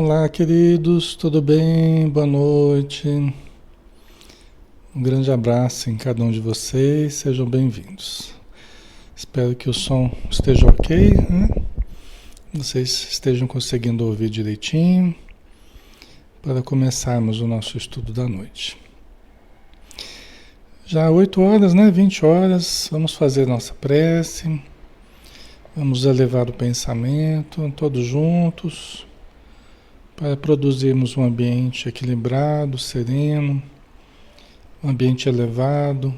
Olá, queridos, tudo bem? Boa noite. Um grande abraço em cada um de vocês, sejam bem-vindos. Espero que o som esteja ok, né? Vocês estejam conseguindo ouvir direitinho para começarmos o nosso estudo da noite. Já 8 horas, né? 20 horas, vamos fazer nossa prece, vamos elevar o pensamento, todos juntos, para produzirmos um ambiente equilibrado, sereno, um ambiente elevado,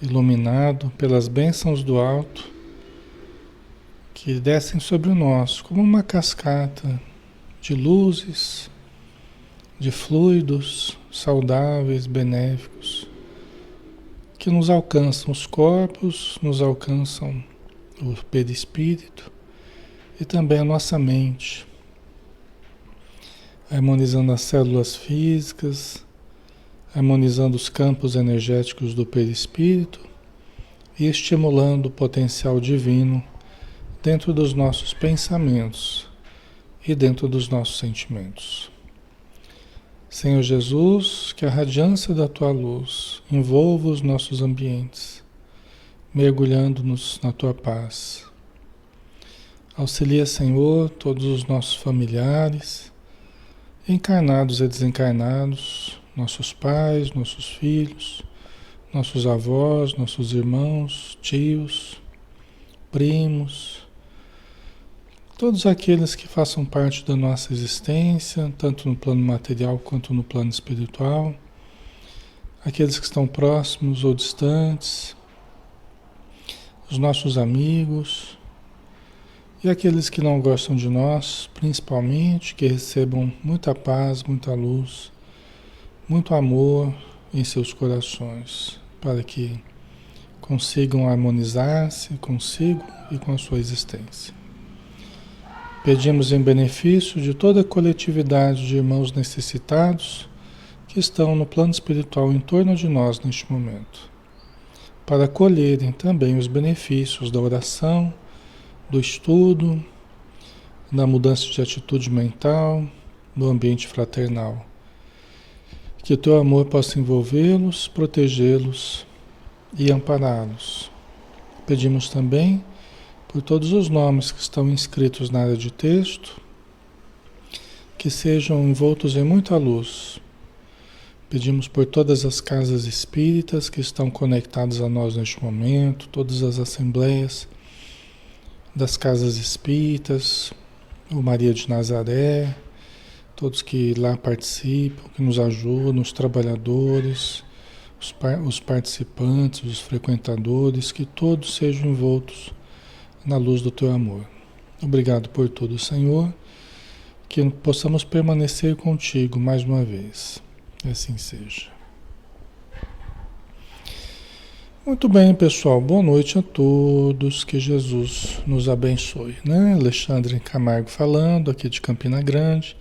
iluminado pelas bênçãos do alto, que descem sobre nós como uma cascata de luzes, de fluidos saudáveis, benéficos, que nos alcançam os corpos, nos alcançam o perispírito e também a nossa mente, harmonizando as células físicas, harmonizando os campos energéticos do perispírito e estimulando o potencial divino dentro dos nossos pensamentos e dentro dos nossos sentimentos. Senhor Jesus, que a radiância da Tua luz envolva os nossos ambientes, mergulhando-nos na Tua paz. Auxilia, Senhor, todos os nossos familiares, encarnados e desencarnados, nossos pais, nossos filhos, nossos avós, nossos irmãos, tios, primos, todos aqueles que façam parte da nossa existência, tanto no plano material quanto no plano espiritual, aqueles que estão próximos ou distantes, os nossos amigos e aqueles que não gostam de nós, principalmente, que recebam muita paz, muita luz, muito amor em seus corações, para que consigam harmonizar-se consigo e com a sua existência. Pedimos em benefício de toda a coletividade de irmãos necessitados que estão no plano espiritual em torno de nós neste momento, para colherem também os benefícios da oração, do estudo, da mudança de atitude mental, do ambiente fraternal. Que o teu amor possa envolvê-los, protegê-los e ampará-los. Pedimos também por todos os nomes que estão inscritos na área de texto, que sejam envoltos em muita luz. Pedimos por todas as casas espíritas que estão conectadas a nós neste momento, todas as assembleias das casas espíritas, o Maria de Nazaré, todos que lá participam, que nos ajudam, os trabalhadores, os participantes, os frequentadores, que todos sejam envoltos na luz do teu amor. Obrigado por tudo, Senhor, que possamos permanecer contigo mais uma vez. Assim seja. Muito bem, pessoal. Boa noite a todos. Que Jesus nos abençoe, né? Alexandre Camargo falando, aqui de Campina Grande,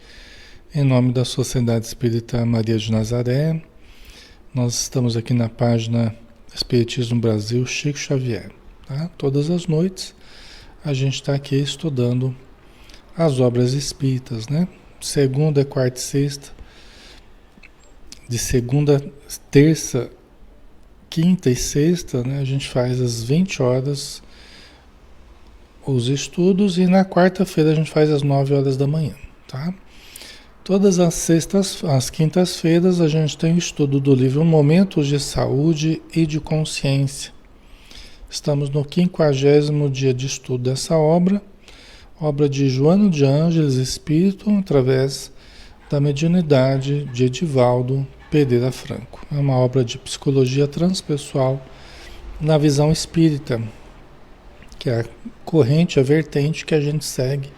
em nome da Sociedade Espírita Maria de Nazaré. Nós estamos aqui na página Espiritismo Brasil Chico Xavier, tá? Todas as noites a gente está aqui estudando as obras espíritas, né? Segunda, quarta e sexta, de segunda, terça, quinta e sexta, né, a gente faz às 20 horas os estudos e na quarta-feira a gente faz às 9 horas da manhã, tá? Todas as quintas-feiras a gente tem o estudo do livro Momentos de Saúde e de Consciência. Estamos no 50º dia de estudo dessa obra, obra de Joana de Ângeles Espírito, através da mediunidade de Edivaldo Pereira Franco. É uma obra de psicologia transpessoal na visão espírita, que é a corrente, a vertente que a gente segue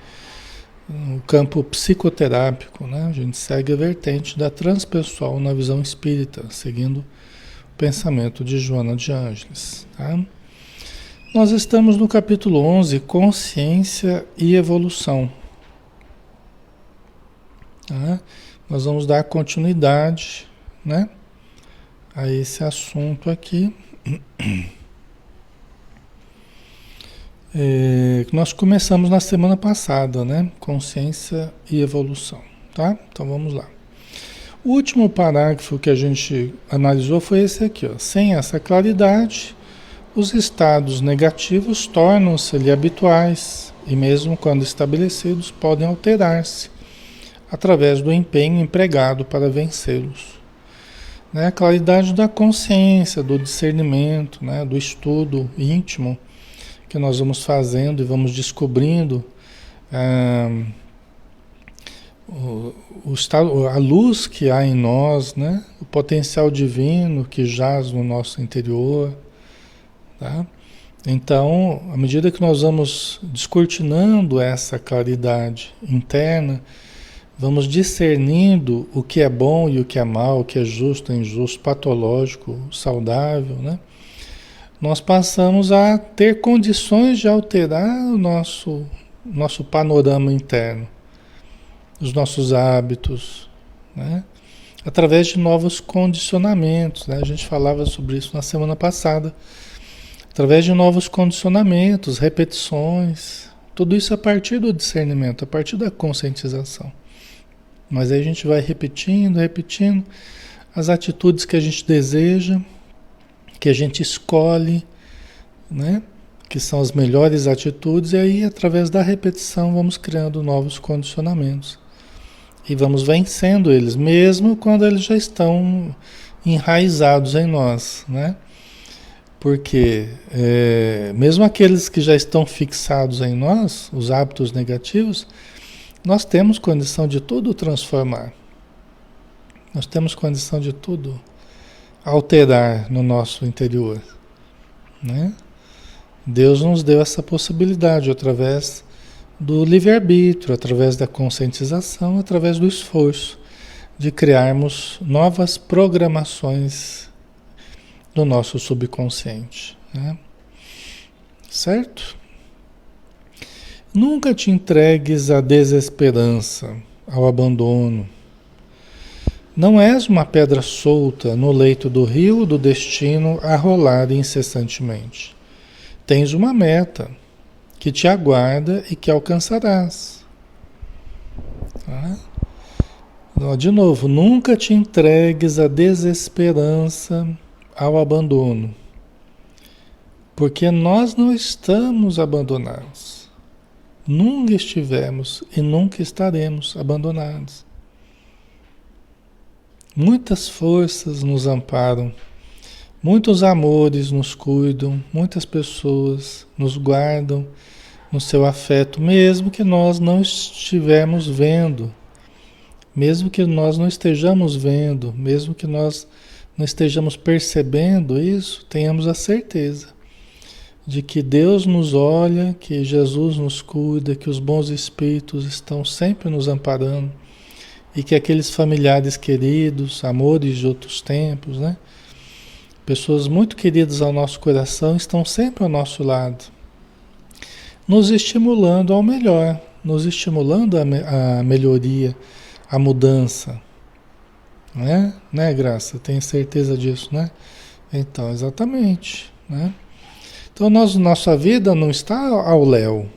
no campo psicoterápico, né? A gente segue a vertente da transpessoal na visão espírita, seguindo o pensamento de Joana de Ângeles, tá? Nós estamos no capítulo 11, Consciência e Evolução. Tá? Nós vamos dar continuidade, né, a esse assunto aqui. que nós começamos na semana passada, né? Consciência e evolução, tá? Então vamos lá. O último parágrafo que a gente analisou foi esse aqui, ó. Sem essa claridade, os estados negativos tornam-se-lhe habituais e, mesmo quando estabelecidos, podem alterar-se através do empenho empregado para vencê-los. Né? A claridade da consciência, do discernimento, né? Do estudo íntimo que nós vamos fazendo e vamos descobrindo a luz que há em nós, né? O potencial divino que jaz no nosso interior. Tá? Então, à medida que nós vamos descortinando essa claridade interna, vamos discernindo o que é bom e o que é mal, o que é justo, injusto, patológico, saudável, né? Nós passamos a ter condições de alterar o nosso panorama interno, os nossos hábitos, né? Através de novos condicionamentos, né? A gente falava sobre isso na semana passada. Através de novos condicionamentos, repetições, tudo isso a partir do discernimento, a partir da conscientização. Mas aí a gente vai repetindo, repetindo as atitudes que a gente deseja, que a gente escolhe, né? Que são as melhores atitudes, e aí através da repetição vamos criando novos condicionamentos. E vamos vencendo eles, mesmo quando eles já estão enraizados em nós, né? Porque mesmo aqueles que já estão fixados em nós, os hábitos negativos, nós temos condição de tudo transformar. Nós temos condição de tudo alterar no nosso interior, né? Deus nos deu essa possibilidade através do livre-arbítrio, através da conscientização, através do esforço de criarmos novas programações do nosso subconsciente, né? Certo? Nunca te entregues à desesperança, ao abandono. Não és uma pedra solta no leito do rio do destino a rolar incessantemente. Tens uma meta que te aguarda e que alcançarás. Tá? De novo, nunca te entregues à desesperança, ao abandono, porque nós não estamos abandonados, nunca estivemos e nunca estaremos abandonados. Muitas forças nos amparam, muitos amores nos cuidam, muitas pessoas nos guardam no seu afeto, mesmo que nós não estivermos vendo, mesmo que nós não estejamos vendo, mesmo que nós não estejamos percebendo isso, tenhamos a certeza de que Deus nos olha, que Jesus nos cuida, que os bons espíritos estão sempre nos amparando e que aqueles familiares queridos, amores de outros tempos, né? Pessoas muito queridas ao nosso coração estão sempre ao nosso lado, nos estimulando ao melhor, nos estimulando a melhoria, a mudança. Né, Graça? Tenho certeza disso, né? Então, exatamente, né? Então, nossa vida não está ao léu,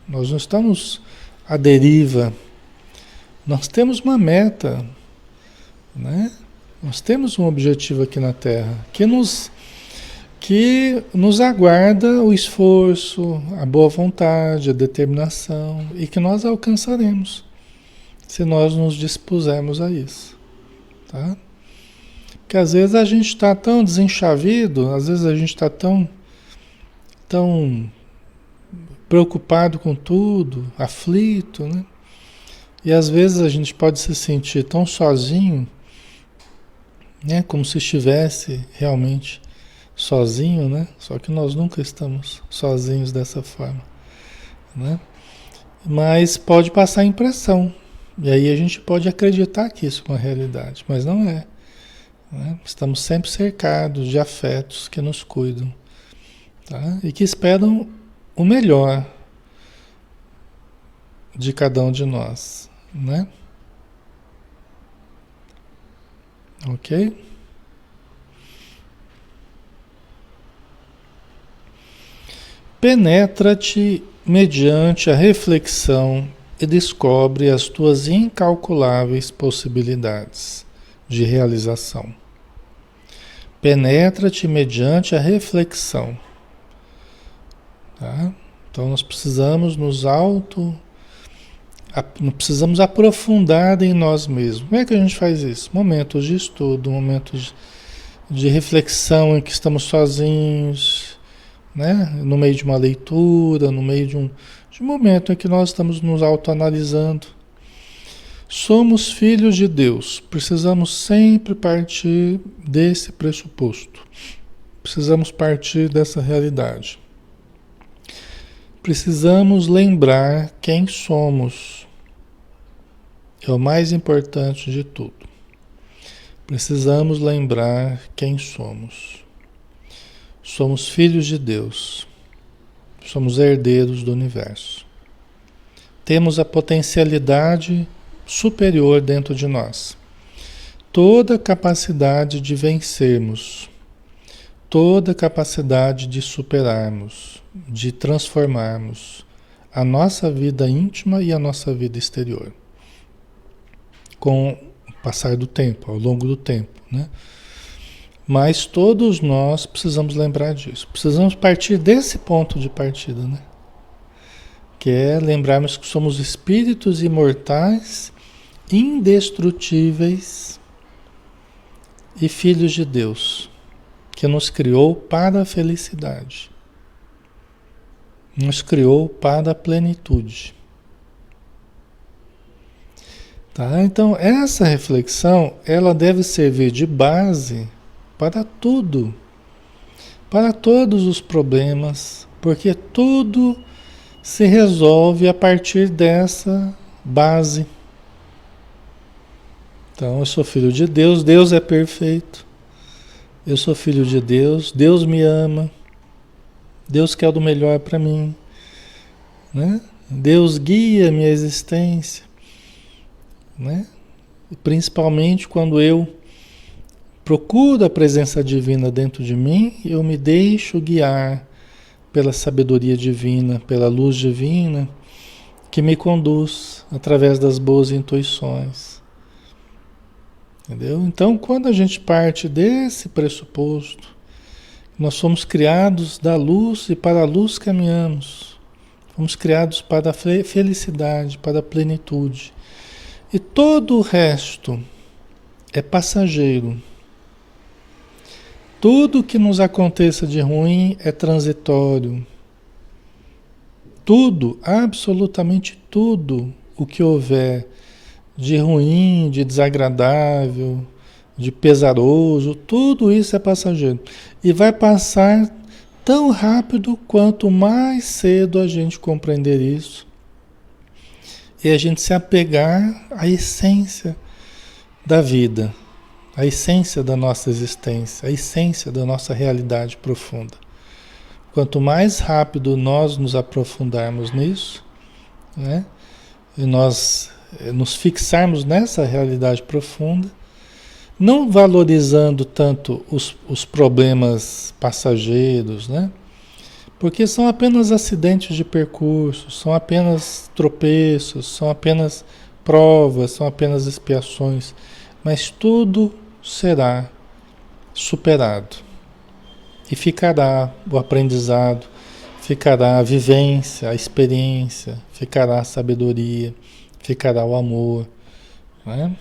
nós não estamos à deriva, nós temos uma meta, né? Nós temos um objetivo aqui na Terra, que nos aguarda o esforço, a boa vontade, a determinação, e que nós alcançaremos, se nós nos dispusermos a isso. Tá? Porque às vezes a gente está tão desenchavido, às vezes a gente está tão preocupado com tudo, aflito, né? E às vezes a gente pode se sentir tão sozinho, né? Como se estivesse realmente sozinho, né? Só que nós nunca estamos sozinhos dessa forma, né? Mas pode passar a impressão. E aí a gente pode acreditar que isso é uma realidade, mas não é, né? Estamos sempre cercados de afetos que nos cuidam, tá? E que esperam o melhor de cada um de nós, né? Ok? Penetra-te mediante a reflexão e descobre as tuas incalculáveis possibilidades de realização. Penetra-te mediante a reflexão. Tá? Então nós precisamos precisamos aprofundar em nós mesmos. Como é que a gente faz isso? Momentos de estudo, momentos de reflexão em que estamos sozinhos, né? No meio de uma leitura, no meio de um momento em que nós estamos nos autoanalisando. Somos filhos de Deus, precisamos sempre partir desse pressuposto. Precisamos partir dessa realidade. Precisamos lembrar quem somos. É o mais importante de tudo. Precisamos lembrar quem somos. Somos filhos de Deus. Somos herdeiros do universo. Temos a potencialidade superior dentro de nós. Toda capacidade de vencermos. Toda capacidade de superarmos, de transformarmos a nossa vida íntima e a nossa vida exterior. Com o passar do tempo, ao longo do tempo, né? Mas todos nós precisamos lembrar disso. Precisamos partir desse ponto de partida, né? Que é lembrarmos que somos espíritos imortais, indestrutíveis e filhos de Deus, que nos criou para a felicidade. Nos criou para a plenitude. Tá? Então, essa reflexão, ela deve servir de base para tudo. Para todos os problemas, porque tudo se resolve a partir dessa base. Então, eu sou filho de Deus, Deus é perfeito. Eu sou filho de Deus, Deus me ama, Deus quer o melhor para mim, né? Deus guia a minha existência, né? Principalmente quando eu procuro a presença divina dentro de mim, eu me deixo guiar pela sabedoria divina, pela luz divina, que me conduz através das boas intuições. Entendeu? Então, quando a gente parte desse pressuposto, nós fomos criados da luz e para a luz caminhamos. Fomos criados para a felicidade, para a plenitude. E todo o resto é passageiro. Tudo que nos aconteça de ruim é transitório. Tudo, absolutamente tudo o que houver de ruim, de desagradável, de pesaroso, tudo isso é passageiro. E vai passar tão rápido quanto mais cedo a gente compreender isso e a gente se apegar à essência da vida, à essência da nossa existência, à essência da nossa realidade profunda. Quanto mais rápido nós nos aprofundarmos nisso, né, e nós nos fixarmos nessa realidade profunda, não valorizando tanto os problemas passageiros, né? Porque são apenas acidentes de percurso, são apenas tropeços, são apenas provas, são apenas expiações, mas tudo será superado. E ficará o aprendizado, ficará a vivência, a experiência, ficará a sabedoria, ficará o amor, né?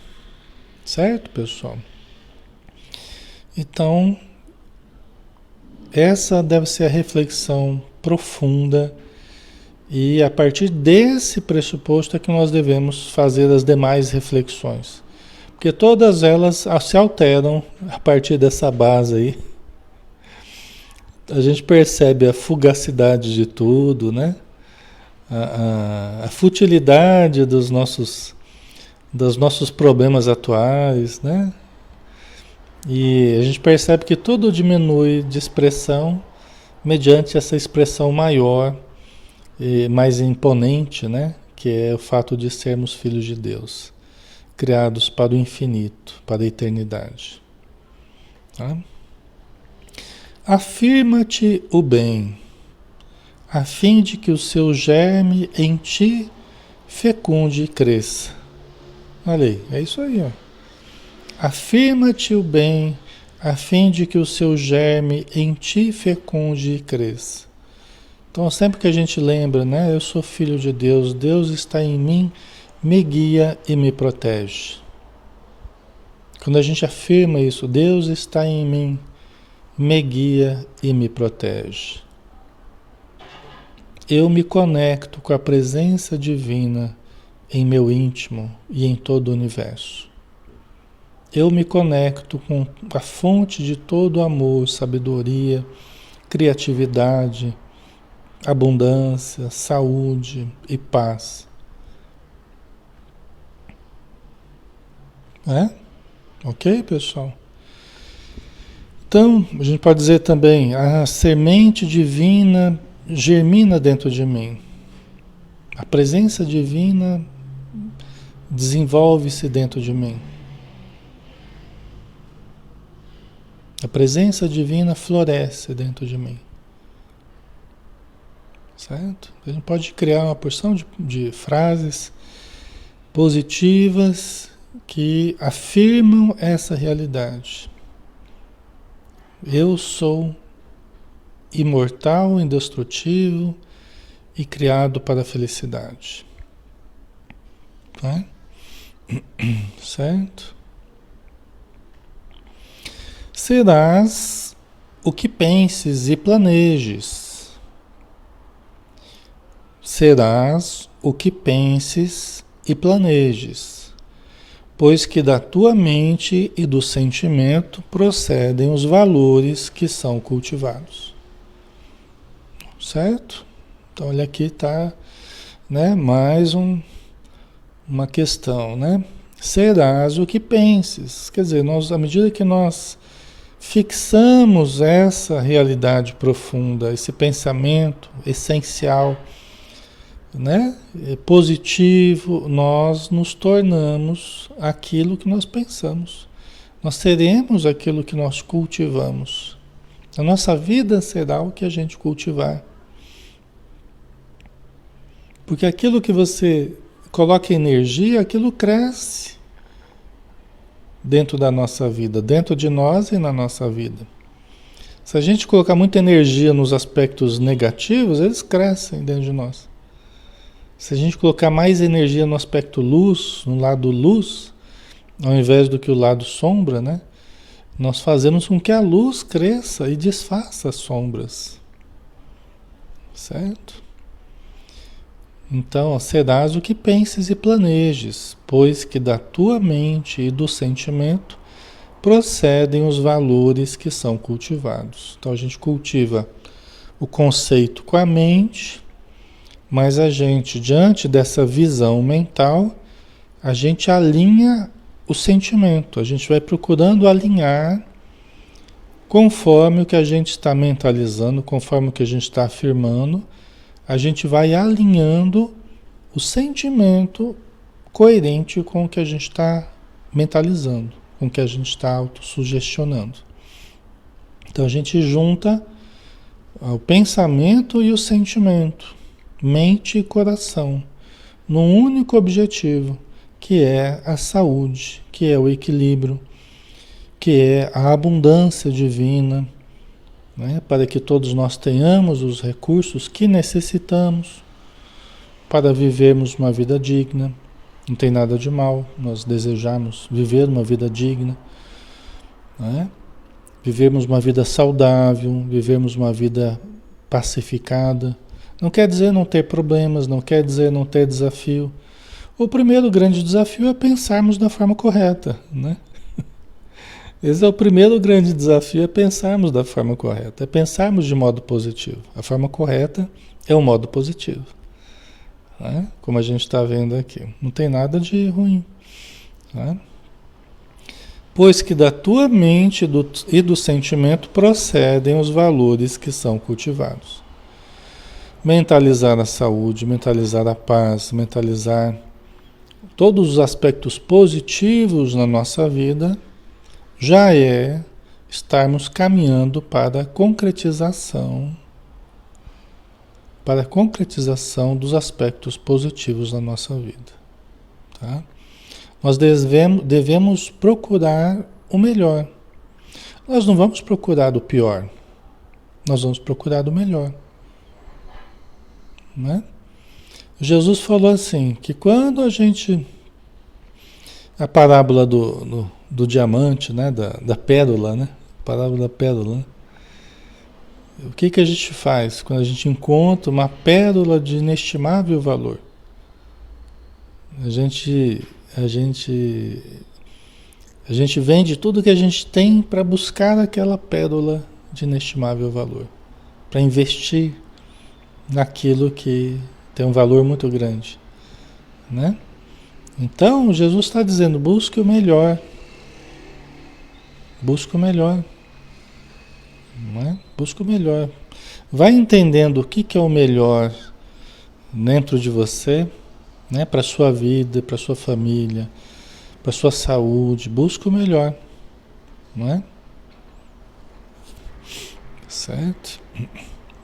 Certo, pessoal? Então, essa deve ser a reflexão profunda e a partir desse pressuposto é que nós devemos fazer as demais reflexões. Porque todas elas se alteram a partir dessa base aí. A gente percebe a fugacidade de tudo, né? A futilidade dos nossos problemas atuais, né? E a gente percebe que tudo diminui de expressão mediante essa expressão maior e mais imponente, né? Que é o fato de sermos filhos de Deus, criados para o infinito, para a eternidade. Tá? Afirma-te o bem. a fim de que o seu germe em ti fecunde e cresça. Olha aí, é isso aí, ó. Afirma-te o bem, a fim de que o seu germe em ti fecunde e cresça. Então, sempre que a gente lembra, né? Eu sou filho de Deus, Deus está em mim, me guia e me protege. Quando a gente afirma isso, Deus está em mim, me guia e me protege. Eu me conecto com a presença divina em meu íntimo e em todo o universo. Eu me conecto com a fonte de todo amor, sabedoria, criatividade, abundância, saúde e paz. É? Ok, pessoal? Então, a gente pode dizer também, a semente divina germina dentro de mim. A presença divina desenvolve-se dentro de mim. A presença divina floresce dentro de mim. Certo? A gente pode criar uma porção de frases positivas que afirmam essa realidade. Eu sou imortal, indestrutível e criado para a felicidade. Tá? Certo? Serás o que penses e planejes. Serás o que penses e planejes, pois que da tua mente e do sentimento procedem os valores que são cultivados. Certo? Então, olha aqui está, né, mais uma questão, né? Serás o que penses. Quer dizer, à medida que nós fixamos essa realidade profunda, esse pensamento essencial, né, positivo, nós nos tornamos aquilo que nós pensamos. Nós seremos aquilo que nós cultivamos. A nossa vida será o que a gente cultivar. Porque aquilo que você coloca energia, aquilo cresce dentro da nossa vida, dentro de nós e na nossa vida. Se a gente colocar muita energia nos aspectos negativos, eles crescem dentro de nós. Se a gente colocar mais energia no aspecto luz, no lado luz, ao invés do que o lado sombra, né? Nós fazemos com que a luz cresça e desfaça as sombras. Certo? Então, serás o que penses e planejes, pois que da tua mente e do sentimento procedem os valores que são cultivados. Então, a gente cultiva o conceito com a mente, mas a gente, diante dessa visão mental, a gente alinha o sentimento, a gente vai procurando alinhar conforme o que a gente está mentalizando, conforme o que a gente está afirmando, a gente vai alinhando o sentimento coerente com o que a gente está mentalizando, com o que a gente está autossugestionando. Então a gente junta o pensamento e o sentimento, mente e coração, num único objetivo, que é a saúde, que é o equilíbrio, que é a abundância divina, né? Para que todos nós tenhamos os recursos que necessitamos para vivermos uma vida digna. Não tem nada de mal nós desejarmos viver uma vida digna, né? Vivermos uma vida saudável, vivermos uma vida pacificada. Não quer dizer não ter problemas, não quer dizer não ter desafio. O primeiro grande desafio é pensarmos da forma correta, né? Esse é o primeiro grande desafio, é pensarmos da forma correta, é pensarmos de modo positivo. A forma correta é o modo positivo, né? Como a gente está vendo aqui. Não tem nada de ruim, né? Pois que da tua mente e do sentimento procedem os valores que são cultivados. Mentalizar a saúde, mentalizar a paz, mentalizar todos os aspectos positivos na nossa vida, já é estarmos caminhando para a concretização para a concretização dos aspectos positivos da nossa vida. Tá? Nós devemos procurar o melhor. Nós não vamos procurar o pior, nós vamos procurar o melhor. Né? Jesus falou assim, que quando a gente... A parábola do diamante, né? Da pérola, né? A parábola da pérola. Né? O que a gente faz quando a gente encontra uma pérola de inestimável valor? A gente vende tudo que a gente tem para buscar aquela pérola de inestimável valor, para investir naquilo que tem um valor muito grande, né? Então, Jesus está dizendo, busque o melhor. Busque o melhor. Não é? Busque o melhor. Vai entendendo o que é o melhor dentro de você, né? Para a sua vida, para a sua família, para a sua saúde. Busque o melhor. Não é? Certo?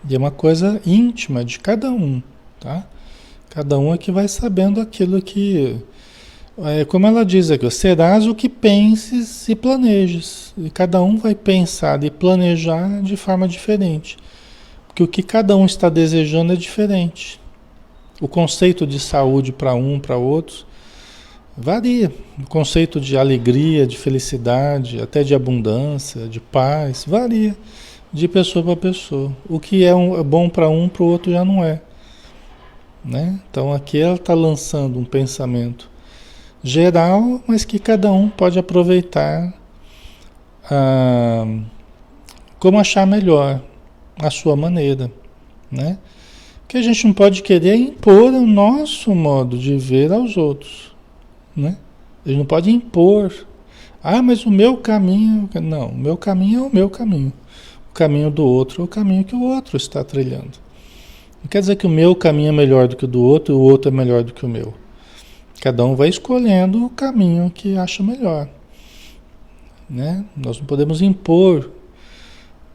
E é uma coisa íntima de cada um, tá? Cada um é que vai sabendo aquilo que... como ela diz aqui, serás o que penses e planejes. E cada um vai pensar e planejar de forma diferente. Porque o que cada um está desejando é diferente. O conceito de saúde para um, para outros, varia. O conceito de alegria, de felicidade, até de abundância, de paz, varia de pessoa para pessoa. O que é bom para um, para o outro já não é. Né? Então aqui ela está lançando um pensamento geral, mas que cada um pode aproveitar como achar melhor, a sua maneira, né? Que a gente não pode querer impor o nosso modo de ver aos outros, né? A gente não pode impor, mas o meu caminho, não, o meu caminho é o meu caminho, o caminho do outro é o caminho que o outro está trilhando. Não quer dizer que o meu caminho é melhor do que o do outro e o outro é melhor do que o meu. Cada um vai escolhendo o caminho que acha melhor, né? Nós não podemos impor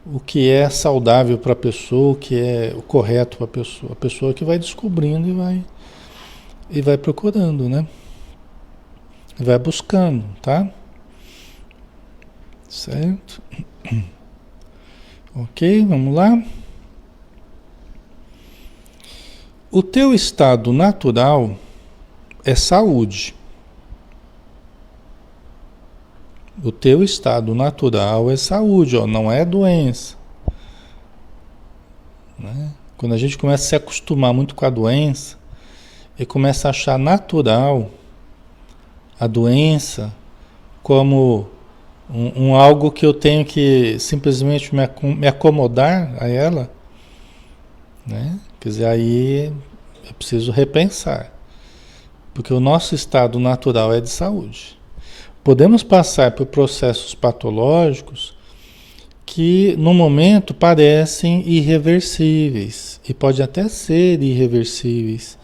o que é saudável para a pessoa, o que é o correto para a pessoa. A pessoa que vai descobrindo e vai procurando, né? E vai buscando, tá? Certo? Ok, vamos lá. O teu estado natural é saúde. O teu estado natural é saúde, ó, não é doença. Né? Quando a gente começa a se acostumar muito com a doença e começa a achar natural a doença como um algo que eu tenho que simplesmente me acomodar a ela, né? Quer dizer, aí eu preciso repensar. Porque o nosso estado natural é de saúde. Podemos passar por processos patológicos que no momento parecem irreversíveis e pode até ser irreversíveis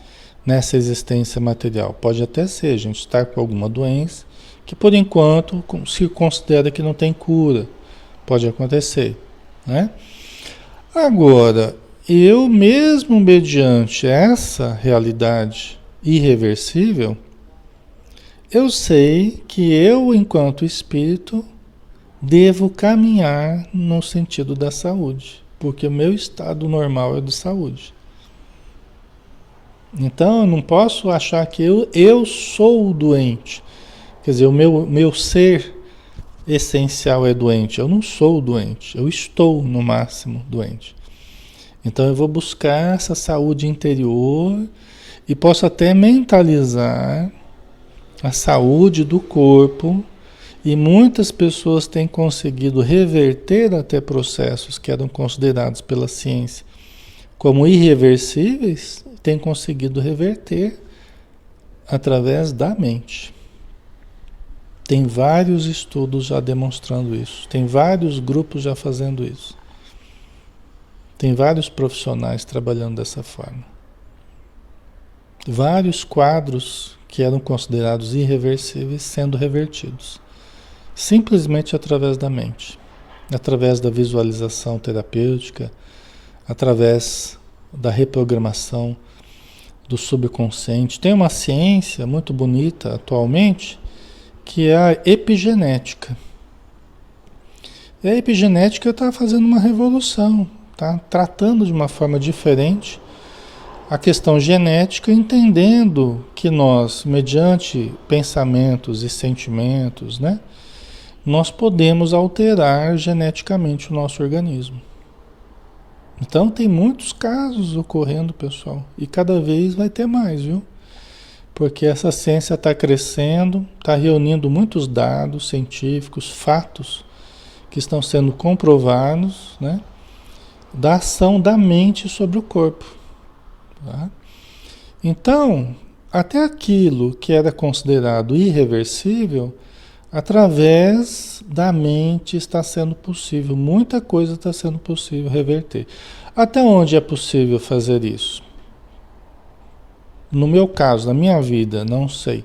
nessa existência material. Pode até ser, a gente estar com alguma doença que por enquanto se considera que não tem cura. Pode acontecer, né? Agora, eu mesmo mediante essa realidade irreversível, eu sei que eu, enquanto espírito, devo caminhar no sentido da saúde, porque o meu estado normal é de saúde. Então eu não posso achar que eu sou doente, quer dizer, o meu ser essencial é doente. Eu não sou doente, eu estou no máximo doente. Então eu vou buscar essa saúde interior e posso até mentalizar a saúde do corpo, e muitas pessoas têm conseguido reverter até processos que eram considerados pela ciência como irreversíveis, têm conseguido reverter através da mente. Tem vários estudos já demonstrando isso, tem vários grupos já fazendo isso. Tem vários profissionais trabalhando dessa forma. Vários quadros que eram considerados irreversíveis sendo revertidos. Simplesmente através da mente. Através da visualização terapêutica. Através da reprogramação do subconsciente. Tem uma ciência muito bonita atualmente, que é a epigenética. E a epigenética está fazendo uma revolução, está tratando de uma forma diferente a questão genética, entendendo que nós, mediante pensamentos e sentimentos, né, nós podemos alterar geneticamente o nosso organismo. Então tem muitos casos ocorrendo, pessoal, e cada vez vai ter mais, viu? Porque essa ciência está crescendo, está reunindo muitos dados científicos, fatos que estão sendo comprovados, né, da ação da mente sobre o corpo. Tá? Então, até aquilo que era considerado irreversível, através da mente está sendo possível, muita coisa está sendo possível reverter. Até onde é possível fazer isso? No meu caso, na minha vida, não sei.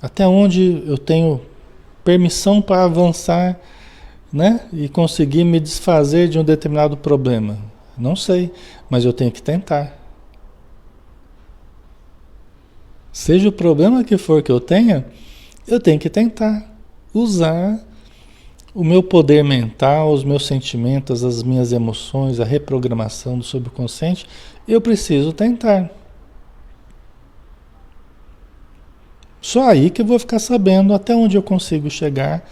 Até onde eu tenho permissão para avançar, né? E conseguir me desfazer de um determinado problema? Não sei, mas eu tenho que tentar. Seja o problema que for que eu tenha, eu tenho que tentar usar o meu poder mental, os meus sentimentos, as minhas emoções, a reprogramação do subconsciente. Eu preciso tentar. Só aí que eu vou ficar sabendo até onde eu consigo chegar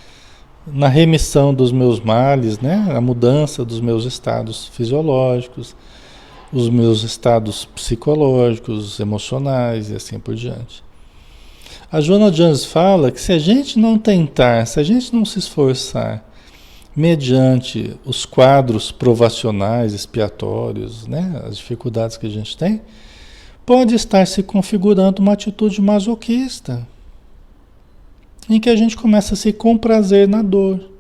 na remissão dos meus males, né? A mudança dos meus estados fisiológicos, os meus estados psicológicos, emocionais e assim por diante. A Joana Jones fala que se a gente não tentar, se a gente não se esforçar, mediante os quadros provacionais, expiatórios, né, as dificuldades que a gente tem, pode estar se configurando uma atitude masoquista, em que a gente começa a se comprazer na dor.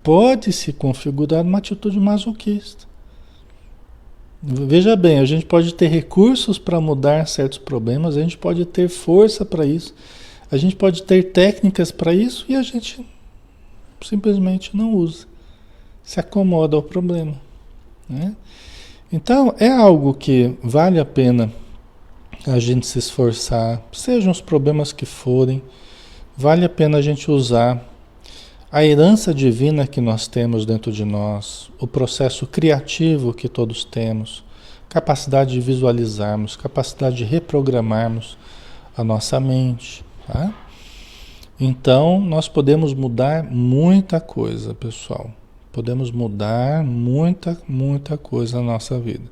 Pode se configurar uma atitude masoquista. Veja bem, a gente pode ter recursos para mudar certos problemas, a gente pode ter força para isso, a gente pode ter técnicas para isso e a gente simplesmente não usa, se acomoda ao problema, né? Então é algo que vale a pena a gente se esforçar, sejam os problemas que forem, vale a pena a gente usar a herança divina que nós temos dentro de nós, o processo criativo que todos temos, capacidade de visualizarmos, capacidade de reprogramarmos a nossa mente, tá? Então, nós podemos mudar muita coisa, pessoal. Podemos mudar muita coisa na nossa vida.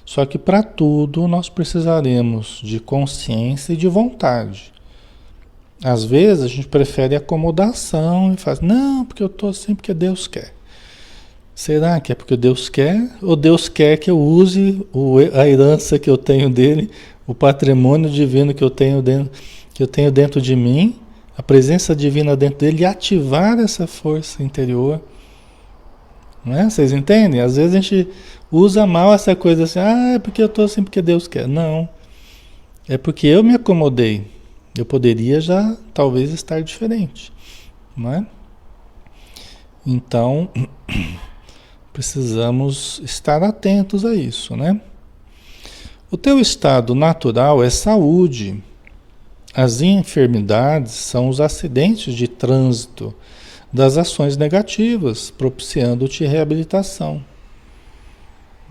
Só que para tudo nós precisaremos de consciência e de vontade. Às vezes a gente prefere acomodação e faz, não, porque eu estou assim porque Deus quer. Será que é porque Deus quer? Ou Deus quer que eu use a herança que eu tenho dele, o patrimônio divino que eu tenho dentro de mim, a presença divina dentro dele, e ativar essa força interior? Não é? Vocês entendem? Às vezes a gente usa mal essa coisa assim, é porque eu estou assim porque Deus quer. Não, é porque eu me acomodei. Eu poderia já, talvez, estar diferente, não é? Então, precisamos estar atentos a isso, né? O teu estado natural é saúde. As enfermidades são os acidentes de trânsito das ações negativas, propiciando-te reabilitação.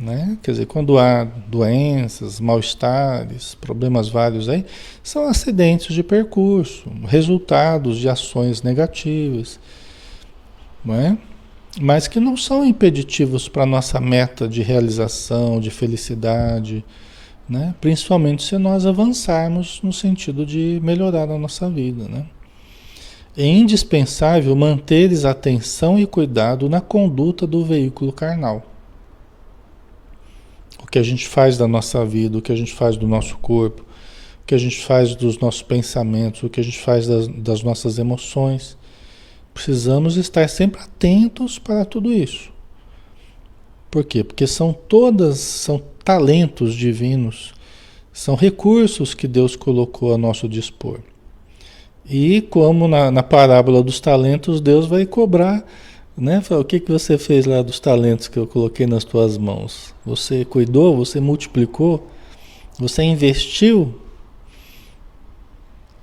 Né? Quer dizer, quando há doenças, mal-estares, problemas vários aí, são acidentes de percurso, resultados de ações negativas, não é? Mas que não são impeditivos para a nossa meta de realização, de felicidade, né? Principalmente se nós avançarmos no sentido de melhorar a nossa vida, né? É indispensável manteres atenção e cuidado na conduta do veículo carnal. O que a gente faz da nossa vida, o que a gente faz do nosso corpo, o que a gente faz dos nossos pensamentos, o que a gente faz das nossas emoções. Precisamos estar sempre atentos para tudo isso. Por quê? Porque são talentos divinos, são recursos que Deus colocou a nosso dispor. E como na parábola dos talentos, Deus vai cobrar Né? Fala, o que que você fez lá dos talentos que eu coloquei nas tuas mãos? Você cuidou, você multiplicou, você investiu,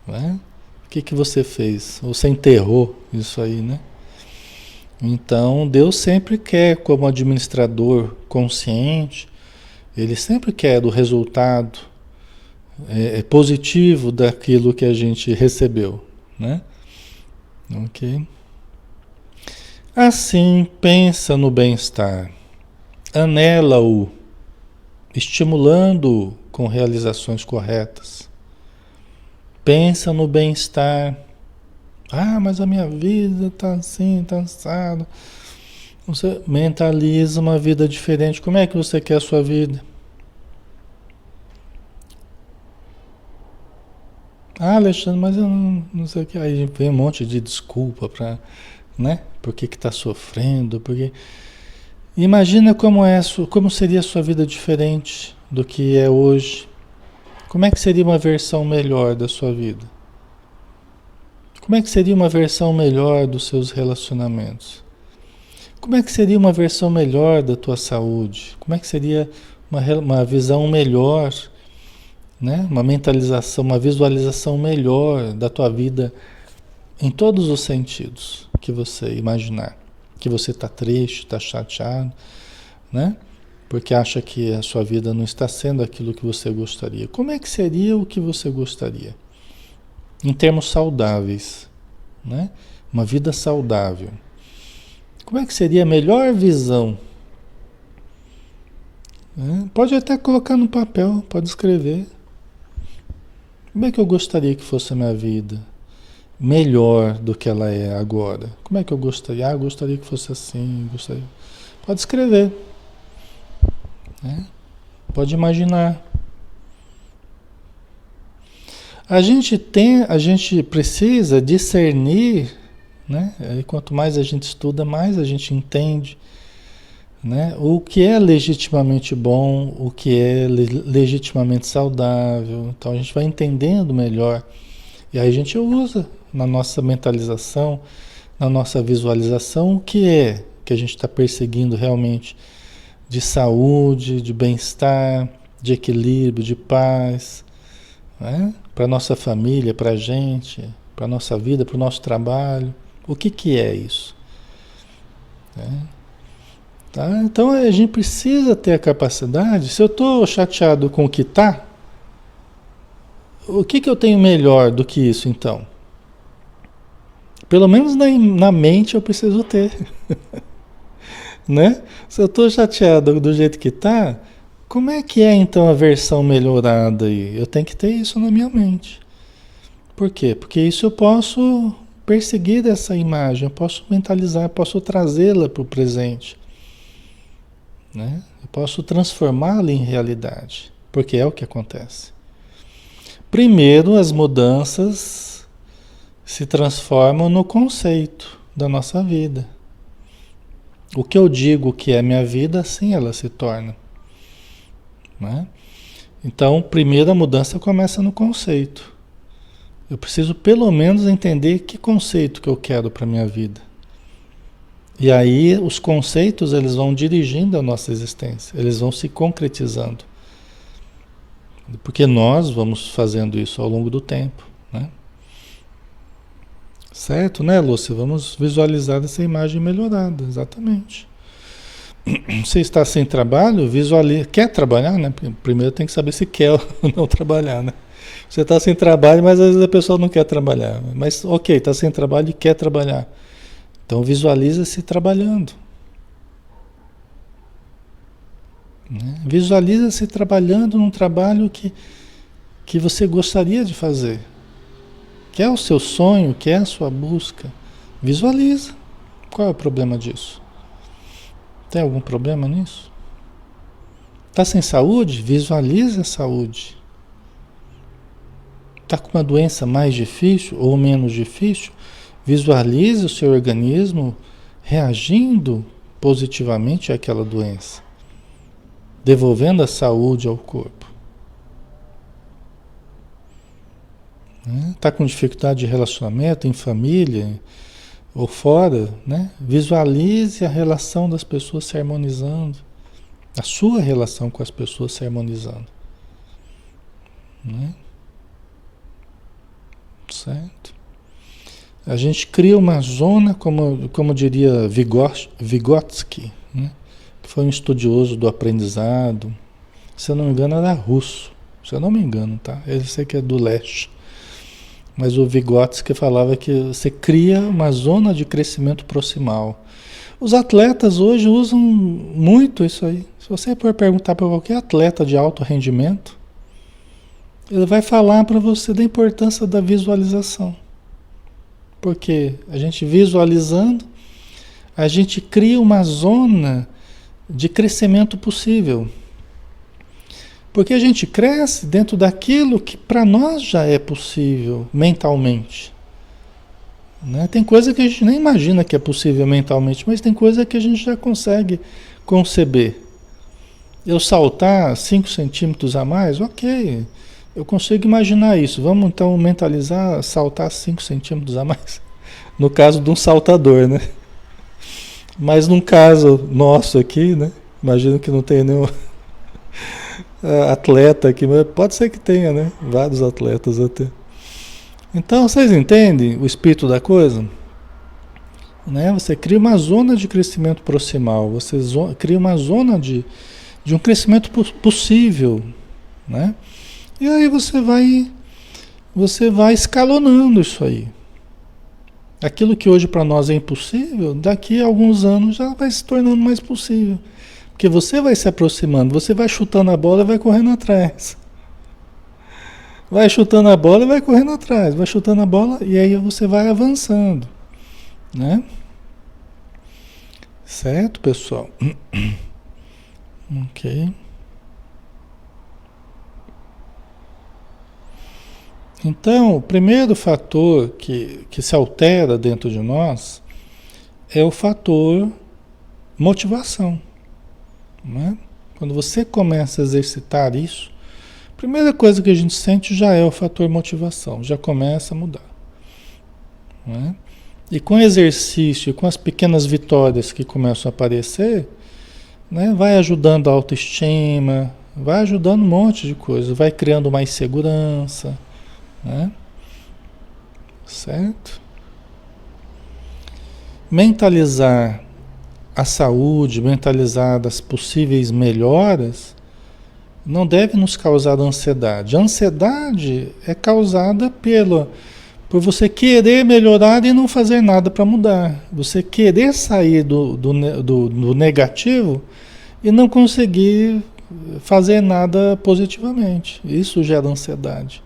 né? O que que você fez? Você enterrou isso aí, né? Então, Deus sempre quer, como administrador consciente, ele sempre quer o resultado positivo daquilo que a gente recebeu, né? Ok? Assim, pensa no bem-estar, anela-o, estimulando-o com realizações corretas. Pensa no bem-estar. Ah, mas a minha vida está assim, está assado. Você mentaliza uma vida diferente. Como é que você quer a sua vida? Ah, Alexandre, mas eu não sei o que. Aí vem um monte de desculpa para, né? Por que está sofrendo? Porque imagina como seria a sua vida diferente do que é hoje. Como é que seria uma versão melhor da sua vida? Como é que seria uma versão melhor dos seus relacionamentos? Como é que seria uma versão melhor da tua saúde? Como é que seria uma visão melhor, né? Uma mentalização, uma visualização melhor da tua vida em todos os sentidos que você imaginar. Que você está triste, está chateado, né? Porque acha que a sua vida não está sendo aquilo que você gostaria. Como é que seria o que você gostaria? Em termos saudáveis, né? Uma vida saudável. Como é que seria a melhor visão? Pode até colocar no papel, pode escrever. Como é que eu gostaria que fosse a minha vida? Melhor do que ela é agora. Como é que eu gostaria? Ah, eu gostaria que fosse assim. Gostaria. Pode escrever. Né? Pode imaginar. A gente precisa discernir, né? E quanto mais a gente estuda, mais a gente entende, né? O que é legitimamente bom, o que é legitimamente saudável. Então a gente vai entendendo melhor. E aí a gente usa na nossa mentalização, na nossa visualização, o que é que a gente está perseguindo realmente de saúde, de bem-estar, de equilíbrio, de paz, né? Para nossa família, para a gente, para nossa vida, para o nosso trabalho. O que que é isso? Né? Tá? Então a gente precisa ter a capacidade. Se eu estou chateado com o que está, o que que eu tenho melhor do que isso então? Pelo menos na mente eu preciso ter. Né? Se eu estou chateado do jeito que está, como é que é então a versão melhorada aí? Eu tenho que ter isso na minha mente. Por quê? Porque isso eu posso perseguir essa imagem, eu posso mentalizar, eu posso trazê-la para o presente. Né? Eu posso transformá-la em realidade, porque é o que acontece. Primeiro, as mudanças se transformam no conceito da nossa vida. O que eu digo que é minha vida, assim ela se torna. Né? Então, primeiro a mudança começa no conceito. Eu preciso pelo menos entender que conceito que eu quero para a minha vida. E aí os conceitos eles vão dirigindo a nossa existência, eles vão se concretizando. Porque nós vamos fazendo isso ao longo do tempo. Né? Certo, né, Lúcia? Vamos visualizar essa imagem melhorada, exatamente. Você está sem trabalho, visualiza. Quer trabalhar, né? Primeiro tem que saber se quer ou não trabalhar, né? Você está sem trabalho, mas às vezes a pessoa não quer trabalhar. Mas ok, está sem trabalho e quer trabalhar. Então visualiza-se trabalhando. Né? Visualiza-se trabalhando num trabalho que você gostaria de fazer. Que é o seu sonho, que é a sua busca. Visualiza. Qual é o problema disso? Tem algum problema nisso? Está sem saúde? Visualize a saúde. Está com uma doença mais difícil ou menos difícil? Visualize o seu organismo reagindo positivamente àquela doença, devolvendo a saúde ao corpo. Está com dificuldade de relacionamento em família? ou fora, né? Visualize a relação das pessoas se harmonizando, a sua relação com as pessoas se harmonizando, né? Certo? A gente cria uma zona, como diria Vygotsky, né? Que foi um estudioso do aprendizado, se eu não me engano era russo, se eu não me engano, tá? Eu sei que é do leste. Mas o Vygotsky falava que você cria uma zona de crescimento proximal. Os atletas hoje usam muito isso aí. Se você for perguntar para qualquer atleta de alto rendimento, ele vai falar para você da importância da visualização. Porque a gente visualizando, a gente cria uma zona de crescimento possível. Porque a gente cresce dentro daquilo que para nós já é possível mentalmente. Né? Tem coisa que a gente nem imagina que é possível mentalmente, mas tem coisa que a gente já consegue conceber. Eu saltar 5 centímetros a mais, ok, eu consigo imaginar isso. Vamos então mentalizar saltar 5 centímetros a mais. No caso de um saltador, né? Mas num caso nosso aqui, né? Imagino que não tenha nenhum atleta aqui, mas pode ser que tenha, né? Vários atletas até. Então, vocês entendem o espírito da coisa? Né? Você cria uma zona de crescimento proximal, você cria uma zona de um crescimento possível, né? E aí você vai escalonando isso aí. Aquilo que hoje para nós é impossível, daqui a alguns anos já vai se tornando mais possível. Porque você vai se aproximando, você vai chutando a bola e vai correndo atrás. Vai chutando a bola e vai correndo atrás. Vai chutando a bola e aí você vai avançando. Né? Certo, pessoal? Ok. Então, o primeiro fator que se altera dentro de nós é o fator motivação. Né? Quando você começa a exercitar isso, a primeira coisa que a gente sente já é o fator motivação, já começa a mudar. Né? E com o exercício, com as pequenas vitórias que começam a aparecer, né, vai ajudando a autoestima, vai ajudando um monte de coisa, vai criando mais segurança, né? Certo? Mentalizar a saúde, mentalizar das possíveis melhoras, não deve nos causar ansiedade. A ansiedade é causada por você querer melhorar e não fazer nada para mudar. Você querer sair do negativo e não conseguir fazer nada positivamente. Isso gera ansiedade.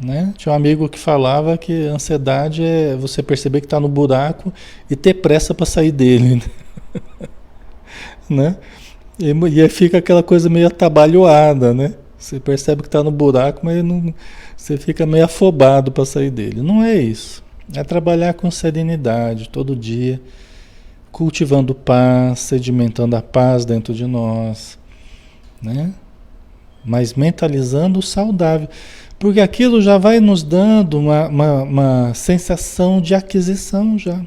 Né? Tinha um amigo que falava que a ansiedade é você perceber que está no buraco e ter pressa para sair dele. Né? E aí fica aquela coisa meio atabalhoada, né? Você percebe que está no buraco, mas não, você fica meio afobado para sair dele. Não é isso. É trabalhar com serenidade todo dia, cultivando paz, sedimentando a paz dentro de nós, né? Mas mentalizando o saudável. Porque aquilo já vai nos dando uma sensação de aquisição já.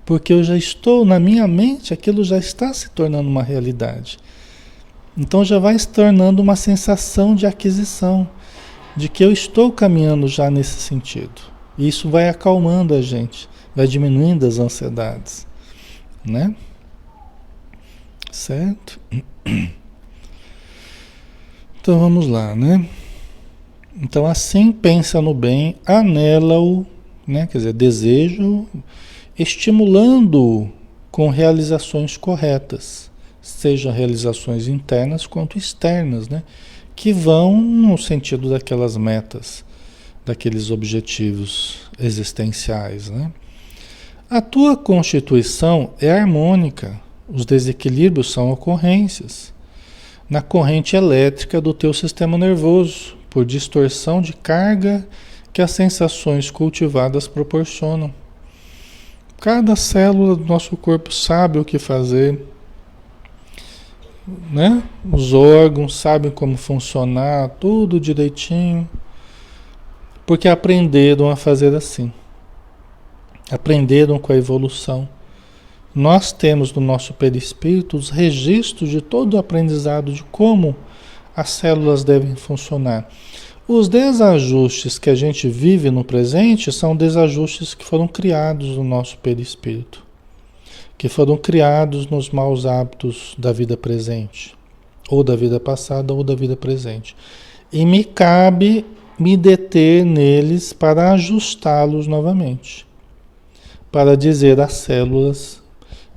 Porque eu já estou, na minha mente, aquilo já está se tornando uma realidade. Então já vai se tornando uma sensação de aquisição, de que eu estou caminhando já nesse sentido. E isso vai acalmando a gente, vai diminuindo as ansiedades. Né? Certo? Então vamos lá, né? Então assim pensa no bem, anela-o, né? Quer dizer, desejo, estimulando-o com realizações corretas, seja realizações internas quanto externas, né? Que vão no sentido daquelas metas, daqueles objetivos existenciais, né? A tua constituição é harmônica, os desequilíbrios são ocorrências na corrente elétrica do teu sistema nervoso, por distorção de carga que as sensações cultivadas proporcionam. Cada célula do nosso corpo sabe o que fazer, né? Os órgãos sabem como funcionar, tudo direitinho, porque aprenderam a fazer assim. aprenderam com a evolução. Nós temos no nosso perispírito os registros de todo o aprendizado de como as células devem funcionar. Os desajustes que a gente vive no presente são desajustes que foram criados no nosso perispírito, que foram criados nos maus hábitos da vida presente, ou da vida passada ou da vida presente. E me cabe me deter neles para ajustá-los novamente, para dizer às células,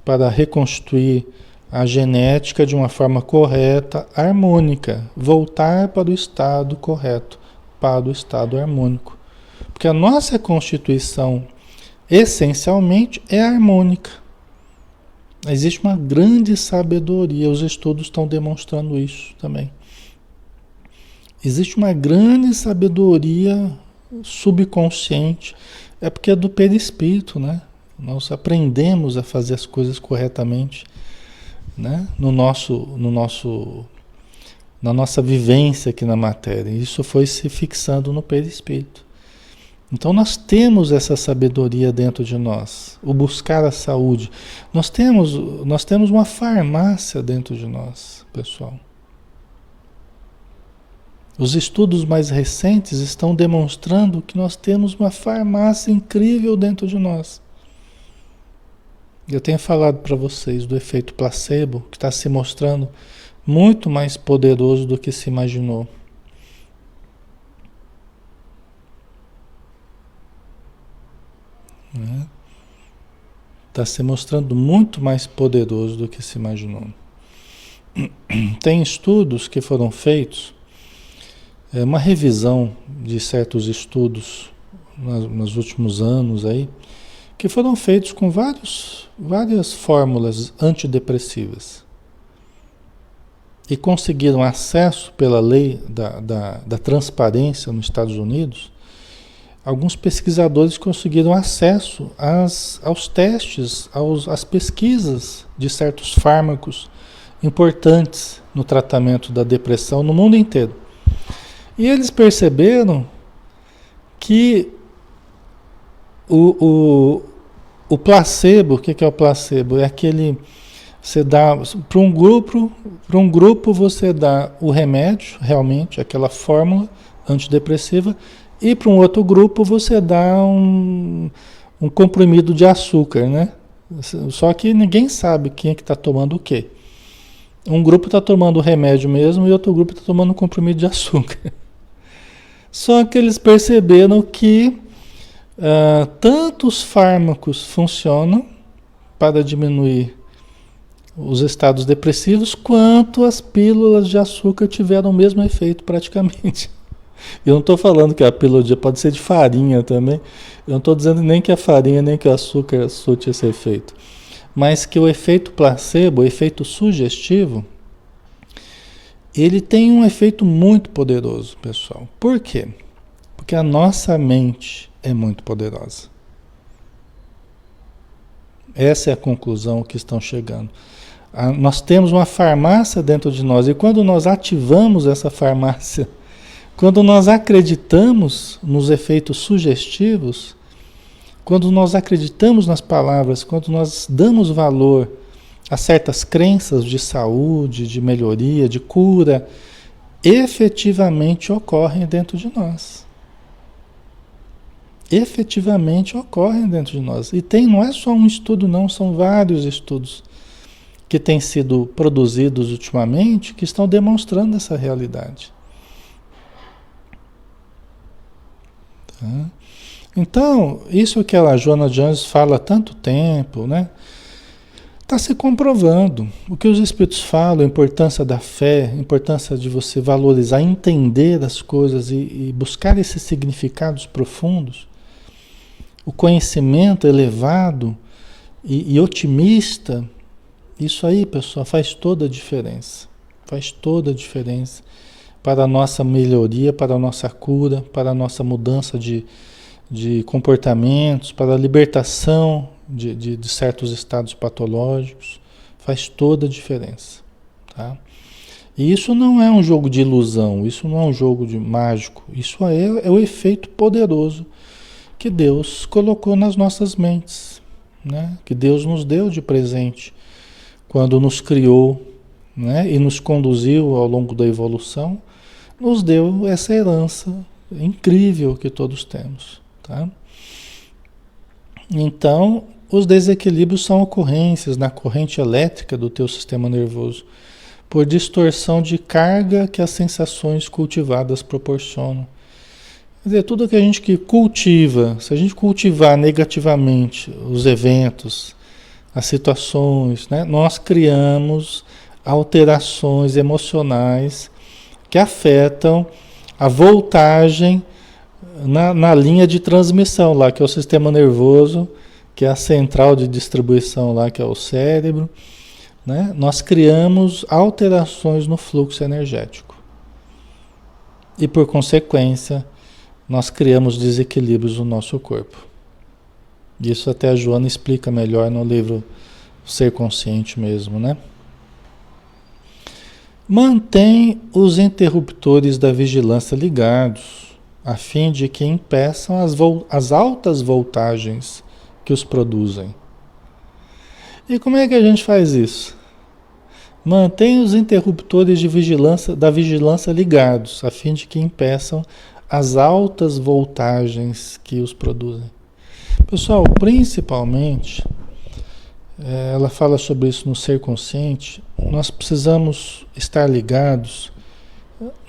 para reconstruir a genética de uma forma correta, harmônica, voltar para o estado correto, para o estado harmônico. Porque a nossa constituição, essencialmente, é harmônica. Existe uma grande sabedoria, os estudos estão demonstrando isso também. Existe uma grande sabedoria subconsciente, é porque é do perispírito, né? Nós aprendemos a fazer as coisas corretamente, né? Na nossa vivência aqui na matéria. Isso foi se fixando no perispírito. Então nós temos essa sabedoria dentro de nós, o buscar a saúde. Nós temos uma farmácia dentro de nós, pessoal. Os estudos mais recentes estão demonstrando que nós temos uma farmácia incrível dentro de nós. Eu tenho falado para vocês do efeito placebo, que está se mostrando muito mais poderoso do que se imaginou. Está se mostrando muito mais poderoso do que se imaginou. Tem estudos que foram feitos, uma revisão de certos estudos nos últimos anos aí, que foram feitos com várias fórmulas antidepressivas. E conseguiram acesso pela lei da transparência nos Estados Unidos. Alguns pesquisadores conseguiram acesso aos testes, às pesquisas de certos fármacos importantes no tratamento da depressão no mundo inteiro. E eles perceberam que o placebo, o que é o placebo? É aquele, você dá para um grupo você dá o remédio, realmente, aquela fórmula antidepressiva, e para um outro grupo você dá um comprimido de açúcar, né? Só que ninguém sabe quem é que está tomando o quê. Um grupo está tomando o remédio mesmo e outro grupo está tomando um comprimido de açúcar. Só que eles perceberam que tantos fármacos funcionam para diminuir os estados depressivos, quanto as pílulas de açúcar tiveram o mesmo efeito praticamente. Eu não estou falando que a pílula pode ser de farinha também. Eu não estou dizendo nem que a farinha nem que o açúcar surte esse efeito. Mas que o efeito placebo, o efeito sugestivo, ele tem um efeito muito poderoso, pessoal. Por quê? Porque a nossa mente é muito poderosa. Essa é a conclusão que estão chegando. Nós temos uma farmácia dentro de nós, e quando nós ativamos essa farmácia, quando nós acreditamos nos efeitos sugestivos, quando nós acreditamos nas palavras, quando nós damos valor a certas crenças de saúde, de melhoria, de cura, efetivamente ocorrem dentro de nós. Efetivamente ocorrem dentro de nós. E não é só um estudo não, são vários estudos que têm sido produzidos ultimamente que estão demonstrando essa realidade. Tá? Então, isso que a Joana de Anjos fala há tanto tempo, né? Está se comprovando. O que os Espíritos falam, a importância da fé, a importância de você valorizar, entender as coisas e buscar esses significados profundos, o conhecimento elevado e otimista, isso aí, pessoal, faz toda a diferença. Faz toda a diferença para a nossa melhoria, para a nossa cura, para a nossa mudança de comportamentos, para a libertação de certos estados patológicos. Faz toda a diferença. Tá? E isso não é um jogo de ilusão, isso não é um jogo de mágico, isso é o efeito poderoso que Deus colocou nas nossas mentes, né? Que Deus nos deu de presente quando nos criou, né? E nos conduziu ao longo da evolução, nos deu essa herança incrível que todos temos, tá? Então, os desequilíbrios são ocorrências na corrente elétrica do teu sistema nervoso, por distorção de carga que as sensações cultivadas proporcionam. Quer dizer, tudo que a gente que cultiva, se a gente cultivar negativamente os eventos, as situações, né, nós criamos alterações emocionais que afetam a voltagem na linha de transmissão lá, que é o sistema nervoso, que é a central de distribuição lá, que é o cérebro, né? Nós criamos alterações no fluxo energético. E por consequência, nós criamos desequilíbrios no nosso corpo. Isso até a Joana explica melhor no livro Ser Consciente mesmo, né? Mantém os interruptores da vigilância ligados, a fim de que impeçam as altas voltagens que os produzem. E como é que a gente faz isso? Mantém os interruptores da vigilância ligados, a fim de que impeçam as altas voltagens que os produzem. Pessoal, principalmente, ela fala sobre isso no Ser Consciente, nós precisamos estar ligados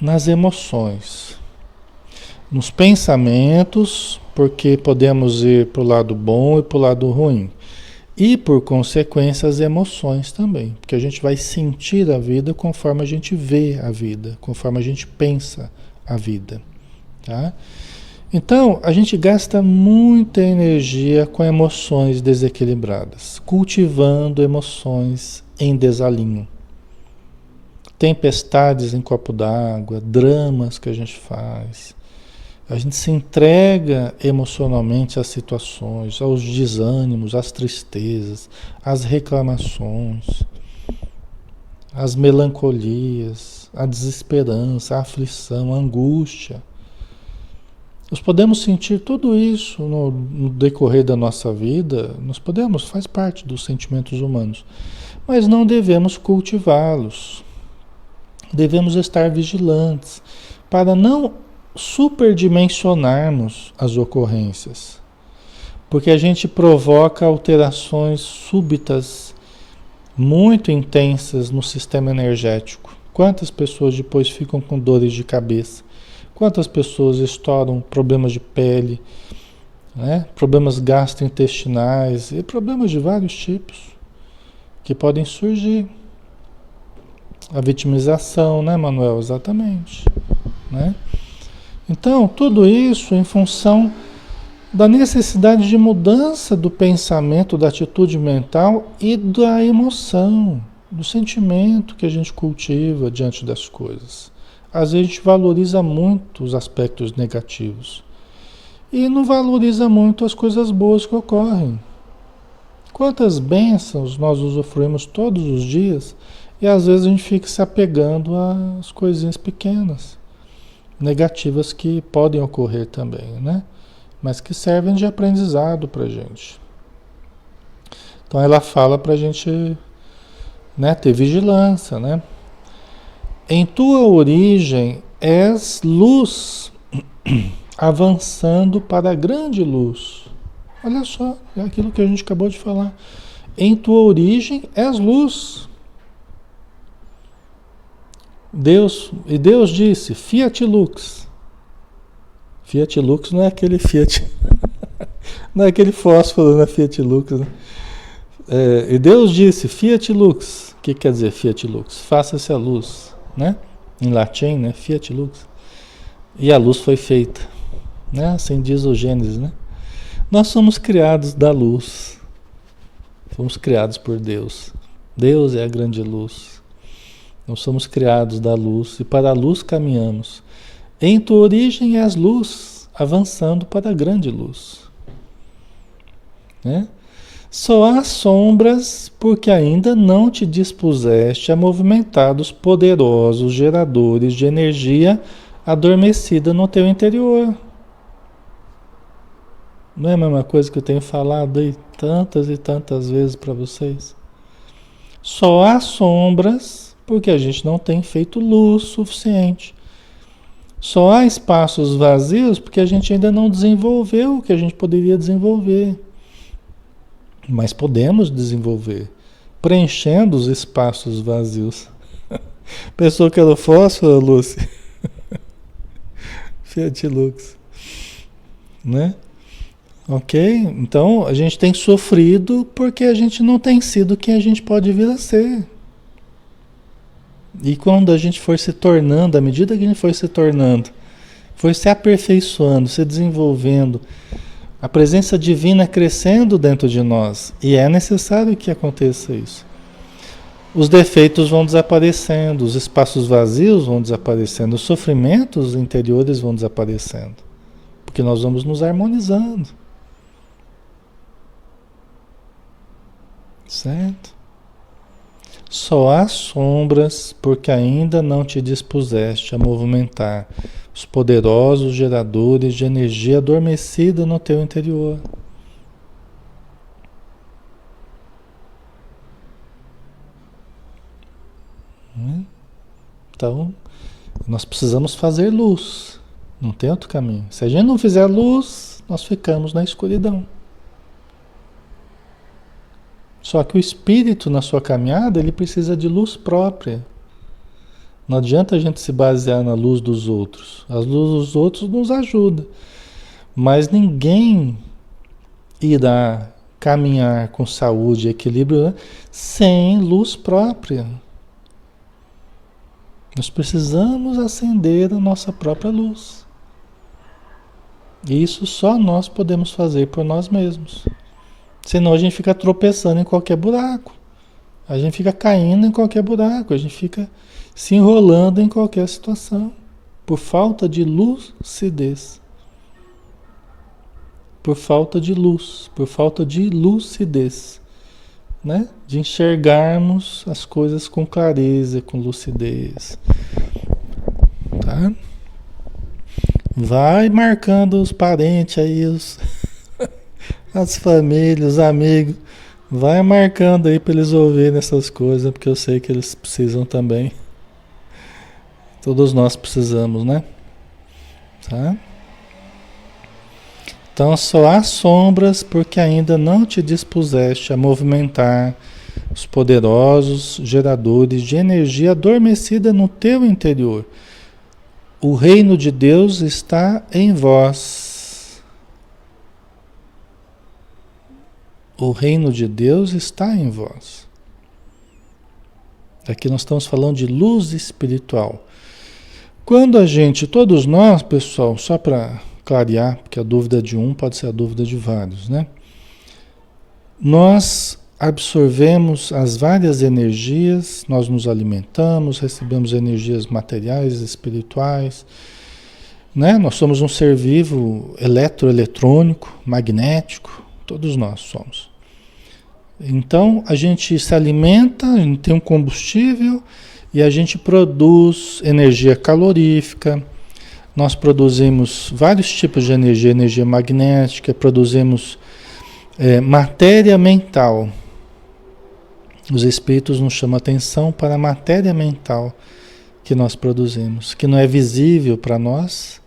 nas emoções, nos pensamentos, porque podemos ir para o lado bom e para o lado ruim. E, por consequência, as emoções também, porque a gente vai sentir a vida conforme a gente vê a vida, conforme a gente pensa a vida, tá? Então, a gente gasta muita energia com emoções desequilibradas, cultivando emoções em desalinho. Tempestades em copo d'água, dramas que a gente faz. A gente se entrega emocionalmente às situações, aos desânimos, às tristezas, às reclamações, às melancolias, à desesperança, à aflição, à angústia. Nós podemos sentir tudo isso no decorrer da nossa vida, faz parte dos sentimentos humanos, mas não devemos cultivá-los. Devemos estar vigilantes para não superdimensionarmos as ocorrências, porque a gente provoca alterações súbitas muito intensas no sistema energético. Quantas pessoas depois ficam com dores de cabeça? Quantas pessoas estouram problemas de pele, né? Problemas gastrointestinais e problemas de vários tipos que podem surgir. A vitimização, né, Manuel? Exatamente, né? Então, tudo isso em função da necessidade de mudança do pensamento, da atitude mental e da emoção, do sentimento que a gente cultiva diante das coisas. Às vezes a gente valoriza muito os aspectos negativos e não valoriza muito as coisas boas que ocorrem. Quantas bênçãos nós usufruímos todos os dias e às vezes a gente fica se apegando às coisinhas pequenas, negativas que podem ocorrer também, né? Mas que servem de aprendizado para a gente. Então ela fala para a gente, né, ter vigilância, né? Em tua origem és luz, avançando para a grande luz. Olha só, é aquilo que a gente acabou de falar. Em tua origem és luz. Deus disse, Fiat Lux. Fiat Lux não é aquele Fiat, não é aquele fósforo, né? Fiat Lux, né? E Deus disse, Fiat Lux. O que quer dizer Fiat Lux? Faça-se a luz. Né? Em latim, né? Fiat Lux. E a luz foi feita, né? Assim diz o Gênesis, né? Nós somos criados da luz. Fomos criados por Deus. Deus é a grande luz. Nós somos criados da luz e para a luz caminhamos. Em tua origem és luz, avançando para a grande luz. Né? Só há sombras porque ainda não te dispuseste a movimentar os poderosos geradores de energia adormecida no teu interior. Não é a mesma coisa que eu tenho falado aí tantas e tantas vezes para vocês? Só há sombras porque a gente não tem feito luz suficiente. Só há espaços vazios porque a gente ainda não desenvolveu o que a gente poderia desenvolver. Mas podemos desenvolver, preenchendo os espaços vazios. Pensou que era fósforo, Lúcia? Fiat Lux, né? Ok? Então a gente tem sofrido porque a gente não tem sido quem a gente pode vir a ser. E quando a gente for se tornando, à medida que a gente for se tornando, for se aperfeiçoando, se desenvolvendo, a presença divina crescendo dentro de nós, e é necessário que aconteça isso. Os defeitos vão desaparecendo, os espaços vazios vão desaparecendo, os sofrimentos interiores vão desaparecendo, porque nós vamos nos harmonizando. Certo? Só há sombras porque ainda não te dispuseste a movimentar os poderosos geradores de energia adormecida no teu interior. Então, nós precisamos fazer luz. Não tem outro caminho. Se a gente não fizer luz, nós ficamos na escuridão. Só que o espírito, na sua caminhada, ele precisa de luz própria. Não adianta a gente se basear na luz dos outros. A luz dos outros nos ajuda. Mas ninguém irá caminhar com saúde e equilíbrio, né, sem luz própria. Nós precisamos acender a nossa própria luz. E isso só nós podemos fazer por nós mesmos. Senão a gente fica tropeçando em qualquer buraco. A gente fica caindo em qualquer buraco. A gente fica se enrolando em qualquer situação. Por falta de lucidez. Por falta de luz. Por falta de lucidez. Né? De enxergarmos as coisas com clareza, com lucidez. Tá? Vai marcando os parentes aí, as famílias, os amigos. Vai marcando aí para eles ouvirem essas coisas, porque eu sei que eles precisam também. Todos nós precisamos, né? Tá? Então só há sombras porque ainda não te dispuseste a movimentar os poderosos geradores de energia adormecida no teu interior. O reino de Deus está em vós. O reino de Deus está em vós. Aqui nós estamos falando de luz espiritual. Quando a gente, todos nós, pessoal, só para clarear, porque a dúvida de um pode ser a dúvida de vários, né? Nós absorvemos as várias energias, nós nos alimentamos, recebemos energias materiais, espirituais, né? Nós somos um ser vivo eletroeletrônico, magnético, todos nós somos. Então a gente se alimenta, a gente tem um combustível e a gente produz energia calorífica. Nós produzimos vários tipos de energia, energia magnética, produzimos matéria mental. Os espíritos nos chamam a atenção para a matéria mental que nós produzimos, que não é visível para nós,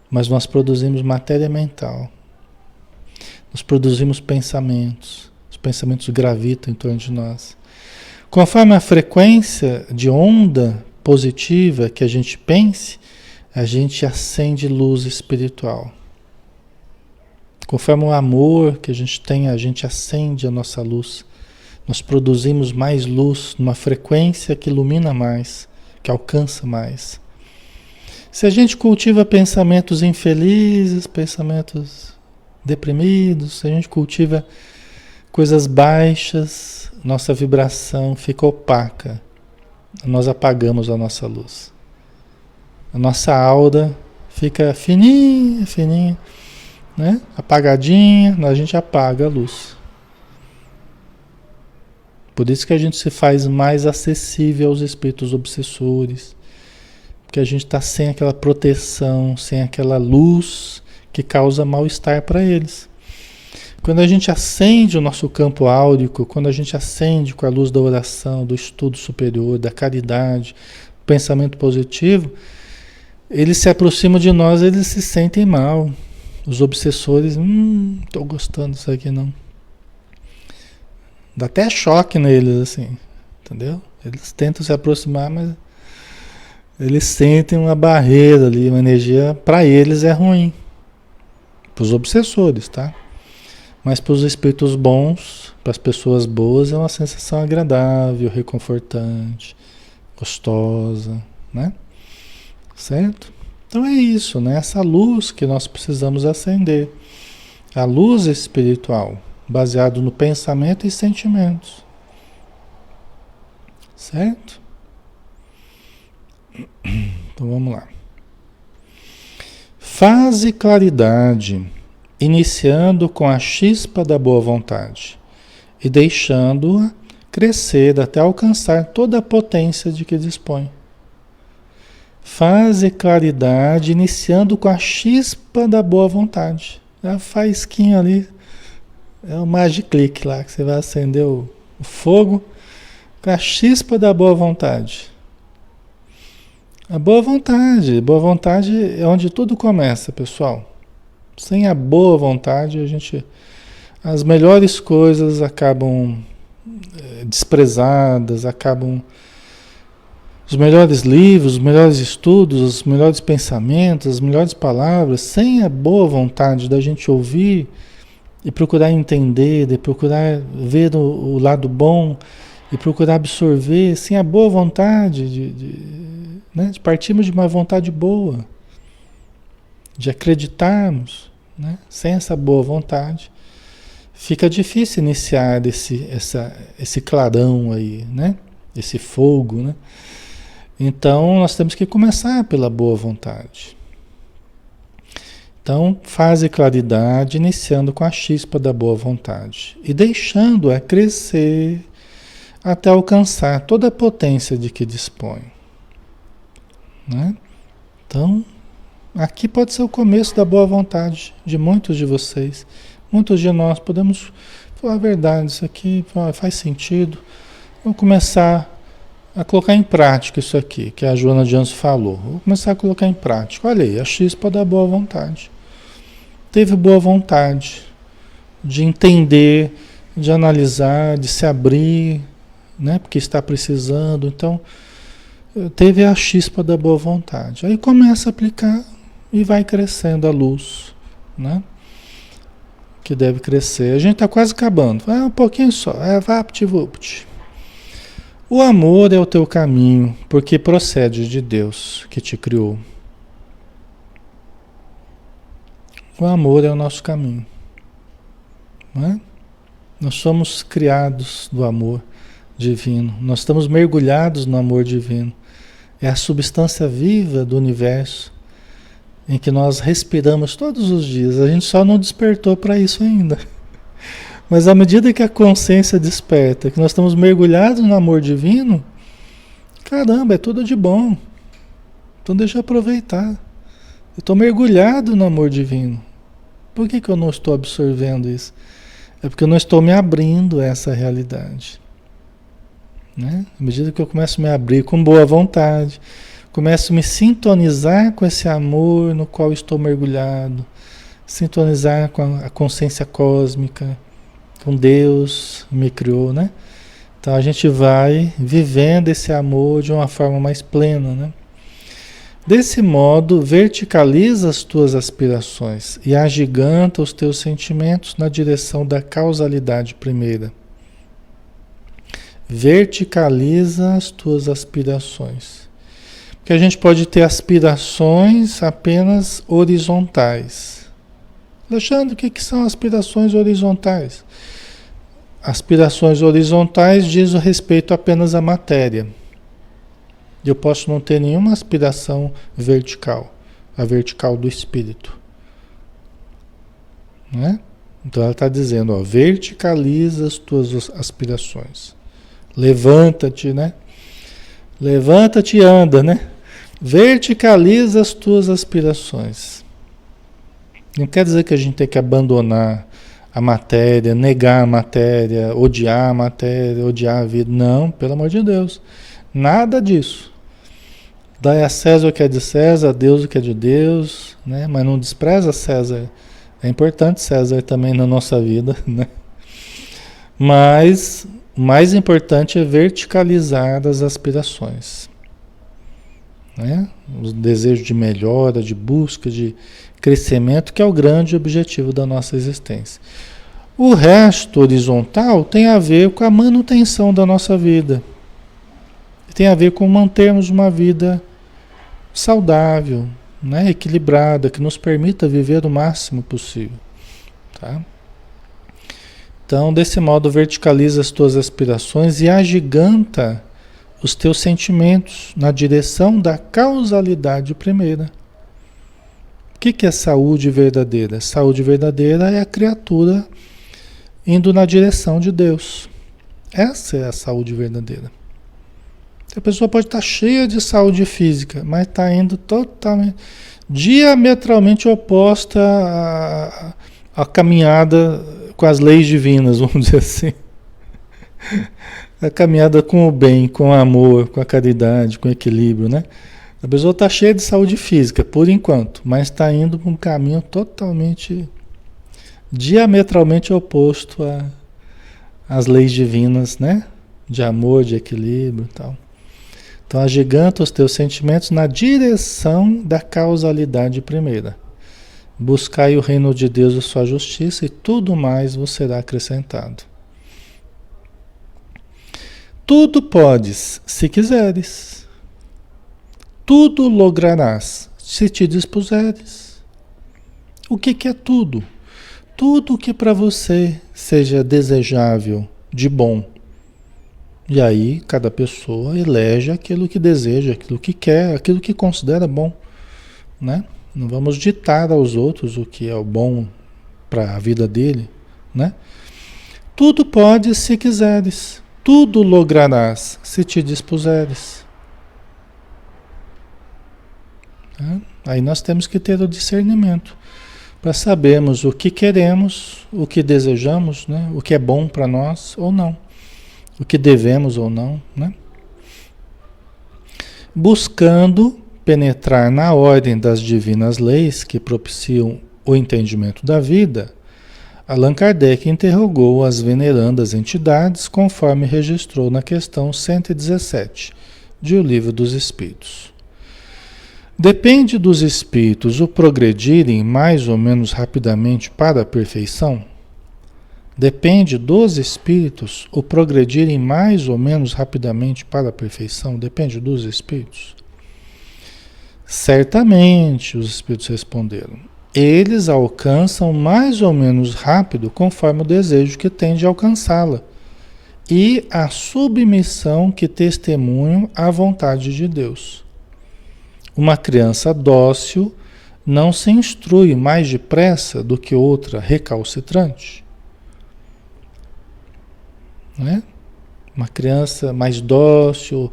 mas nós produzimos matéria mental. Nós produzimos pensamentos, os pensamentos gravitam em torno de nós. Conforme a frequência de onda positiva que a gente pense, a gente acende luz espiritual. Conforme o amor que a gente tem, a gente acende a nossa luz. Nós produzimos mais luz numa frequência que ilumina mais, que alcança mais. Se a gente cultiva pensamentos infelizes, pensamentos deprimidos, se a gente cultiva coisas baixas, nossa vibração fica opaca. Nós apagamos a nossa luz. A nossa aura fica fininha, fininha, né? Apagadinha, a gente apaga a luz. Por isso que a gente se faz mais acessível aos espíritos obsessores, porque a gente está sem aquela proteção, sem aquela luz que causa mal-estar para eles. Quando a gente acende o nosso campo áurico, quando a gente acende com a luz da oração, do estudo superior, da caridade, pensamento positivo, eles se aproximam de nós, eles se sentem mal. Os obsessores, estou gostando disso aqui não. Dá até choque neles, assim, entendeu? Eles tentam se aproximar, mas eles sentem uma barreira ali, uma energia, para eles é ruim. Para os obsessores, tá? Mas para os espíritos bons, para as pessoas boas, é uma sensação agradável, reconfortante, gostosa, né? Certo? Então é isso, né? Essa luz que nós precisamos acender. A luz espiritual, baseado no pensamento e sentimentos. Certo? Então vamos lá. Fase claridade, iniciando com a chispa da boa vontade e deixando-a crescer até alcançar toda a potência de que dispõe. Fase claridade, iniciando com a chispa da boa vontade. A faísquinha ali, é o magic click lá, que você vai acender o fogo com a chispa da boa vontade. A boa vontade é onde tudo começa, pessoal. Sem a boa vontade, as melhores coisas acabam desprezadas, os melhores livros, os melhores estudos, os melhores pensamentos, as melhores palavras, sem a boa vontade da gente ouvir e procurar entender, de procurar ver o lado bom e procurar absorver, sem a boa vontade né, de partirmos de uma vontade boa, de acreditarmos, né, sem essa boa vontade, fica difícil iniciar esse clarão aí, né, esse fogo, né? Então, nós temos que começar pela boa vontade. Então, fase claridade, iniciando com a chispa da boa vontade e deixando-a crescer até alcançar toda a potência de que dispõe. Né? Então, aqui pode ser o começo da boa vontade de muitos de vocês. Muitos de nós podemos falar a verdade, isso aqui faz sentido. Vamos começar a colocar em prática isso aqui, que a Joana de Anjos falou. Vou começar a colocar em prática. Olha aí, a chispa da boa vontade. Teve boa vontade de entender, de analisar, de se abrir, né? Porque está precisando. Então, teve a chispa da boa vontade. Aí começa a aplicar e vai crescendo a luz, né? Que deve crescer. A gente está quase acabando. Um pouquinho só. Vapt-vupt. O amor é o teu caminho, porque procede de Deus que te criou. O amor é o nosso caminho. Não é? Nós somos criados do amor divino. Nós estamos mergulhados no amor divino. É a substância viva do universo em que nós respiramos todos os dias. A gente só não despertou para isso ainda. Mas à medida que a consciência desperta, que nós estamos mergulhados no amor divino, caramba, é tudo de bom. Então deixa eu aproveitar. Eu estou mergulhado no amor divino. Por que eu não estou absorvendo isso? É porque eu não estou me abrindo a essa realidade. Né? À medida que eu começo a me abrir com boa vontade, começo a me sintonizar com esse amor no qual estou mergulhado, sintonizar com a consciência cósmica, com Deus me criou, né? Então a gente vai vivendo esse amor de uma forma mais plena, né? Desse modo, verticaliza as tuas aspirações e agiganta os teus sentimentos na direção da causalidade primeira. Verticaliza as tuas aspirações. Porque a gente pode ter aspirações apenas horizontais. Alexandre, o que são aspirações horizontais? Aspirações horizontais diz o respeito apenas à matéria. Eu posso não ter nenhuma aspiração vertical, a vertical do espírito. Né? Então ela está dizendo, ó, verticaliza as tuas aspirações. Levanta-te, né? Levanta-te e anda, né? Verticaliza as tuas aspirações. Não quer dizer que a gente tem que abandonar a matéria, negar a matéria, odiar a vida. Não, pelo amor de Deus. Nada disso. Dai a César o que é de César, a Deus o que é de Deus, né? Mas não despreza César. É importante César também na nossa vida, né? Mas o mais importante é verticalizar as aspirações, né? O desejo de melhora, de busca, de crescimento, que é o grande objetivo da nossa existência. O resto horizontal tem a ver com a manutenção da nossa vida. Tem a ver com mantermos uma vida saudável, né? Equilibrada, que nos permita viver o máximo possível. Tá? Então, desse modo, verticaliza as tuas aspirações e agiganta os teus sentimentos na direção da causalidade primeira. O que é saúde verdadeira? Saúde verdadeira é a criatura indo na direção de Deus. Essa é a saúde verdadeira. A pessoa pode estar cheia de saúde física, mas está indo totalmente, diametralmente oposta à caminhada com as leis divinas, vamos dizer assim. A caminhada com o bem, com o amor, com a caridade, com o equilíbrio, né? A pessoa está cheia de saúde física, por enquanto, mas está indo para um caminho totalmente, diametralmente oposto às leis divinas, né? De amor, de equilíbrio e tal. Então, agiganta os teus sentimentos na direção da causalidade primeira. Buscai o reino de Deus e sua justiça e tudo mais vos será acrescentado. Tudo podes, se quiseres. Tudo lograrás, se te dispuseres. O que é tudo? Tudo que para você seja desejável, de bom. E aí, cada pessoa elege aquilo que deseja, aquilo que quer, aquilo que considera bom, né? Não vamos ditar aos outros o que é o bom para a vida dele, né? Tudo podes se quiseres, tudo lograrás se te dispuseres. Tá? Aí nós temos que ter o discernimento para sabermos o que queremos, o que desejamos, né? O que é bom para nós ou não. O que devemos ou não, né? Buscando penetrar na ordem das divinas leis que propiciam o entendimento da vida, Allan Kardec interrogou as venerandas entidades conforme registrou na questão 117 de O Livro dos Espíritos. Depende dos espíritos o progredirem mais ou menos rapidamente para a perfeição? Depende dos espíritos o progredirem mais ou menos rapidamente para a perfeição? Depende dos espíritos? Certamente, os espíritos responderam. Eles alcançam mais ou menos rápido conforme o desejo que têm de alcançá-la e a submissão que testemunham à vontade de Deus. Uma criança dócil não se instrui mais depressa do que outra recalcitrante. Né? Uma criança mais dócil,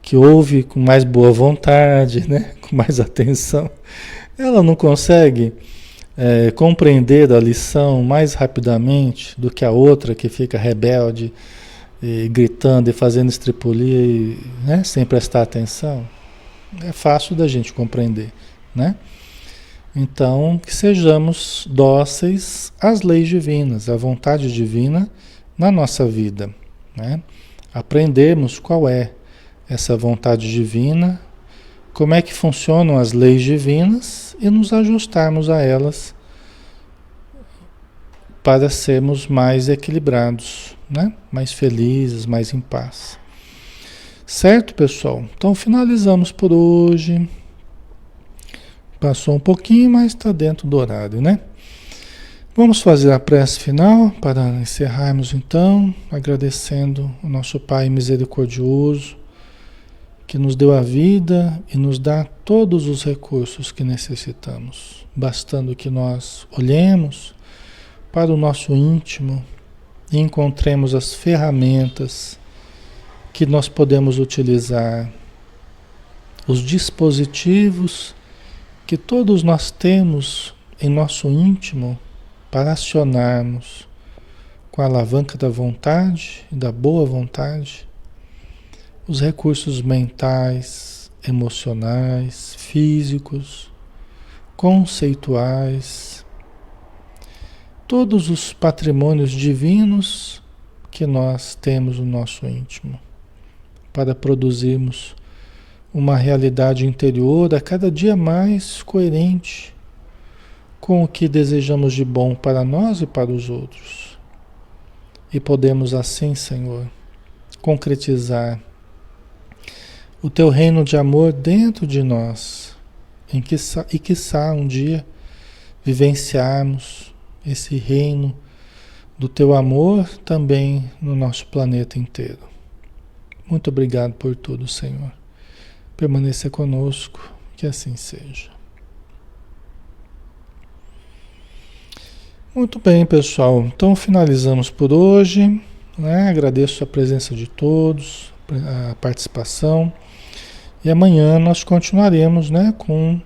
que ouve com mais boa vontade, né? Com mais atenção, ela não consegue compreender a lição mais rapidamente do que a outra que fica rebelde, e gritando e fazendo estripulia, e, né? Sem prestar atenção. É fácil da gente compreender, né? Então, que sejamos dóceis às leis divinas, à vontade divina na nossa vida, né? Aprendermos qual é essa vontade divina, como é que funcionam as leis divinas e nos ajustarmos a elas para sermos mais equilibrados, né? Mais felizes, mais em paz. Certo, pessoal? Então finalizamos por hoje. Passou um pouquinho, mas está dentro do horário, né? Vamos fazer a prece final para encerrarmos então, agradecendo o nosso Pai misericordioso, que nos deu a vida e nos dá todos os recursos que necessitamos, bastando que nós olhemos para o nosso íntimo e encontremos as ferramentas que nós podemos utilizar, os dispositivos que todos nós temos em nosso íntimo para acionarmos com a alavanca da vontade e da boa vontade os recursos mentais, emocionais, físicos, conceituais, todos os patrimônios divinos que nós temos no nosso íntimo, para produzirmos uma realidade interior a cada dia mais coerente com o que desejamos de bom para nós e para os outros. E podemos assim, Senhor, concretizar o Teu reino de amor dentro de nós, e quiçá um dia vivenciarmos esse reino do Teu amor também no nosso planeta inteiro. Muito obrigado por tudo, Senhor. Permaneça conosco, que assim seja. Muito bem, pessoal. Então finalizamos por hoje, né? Agradeço a presença de todos, a participação. E amanhã nós continuaremos, né, com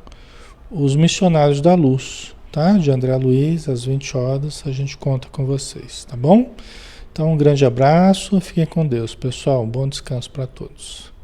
os Missionários da Luz, tá? De André Luiz, às 20 horas, a gente conta com vocês, tá bom? Então um grande abraço, fiquem com Deus, pessoal. Bom descanso para todos.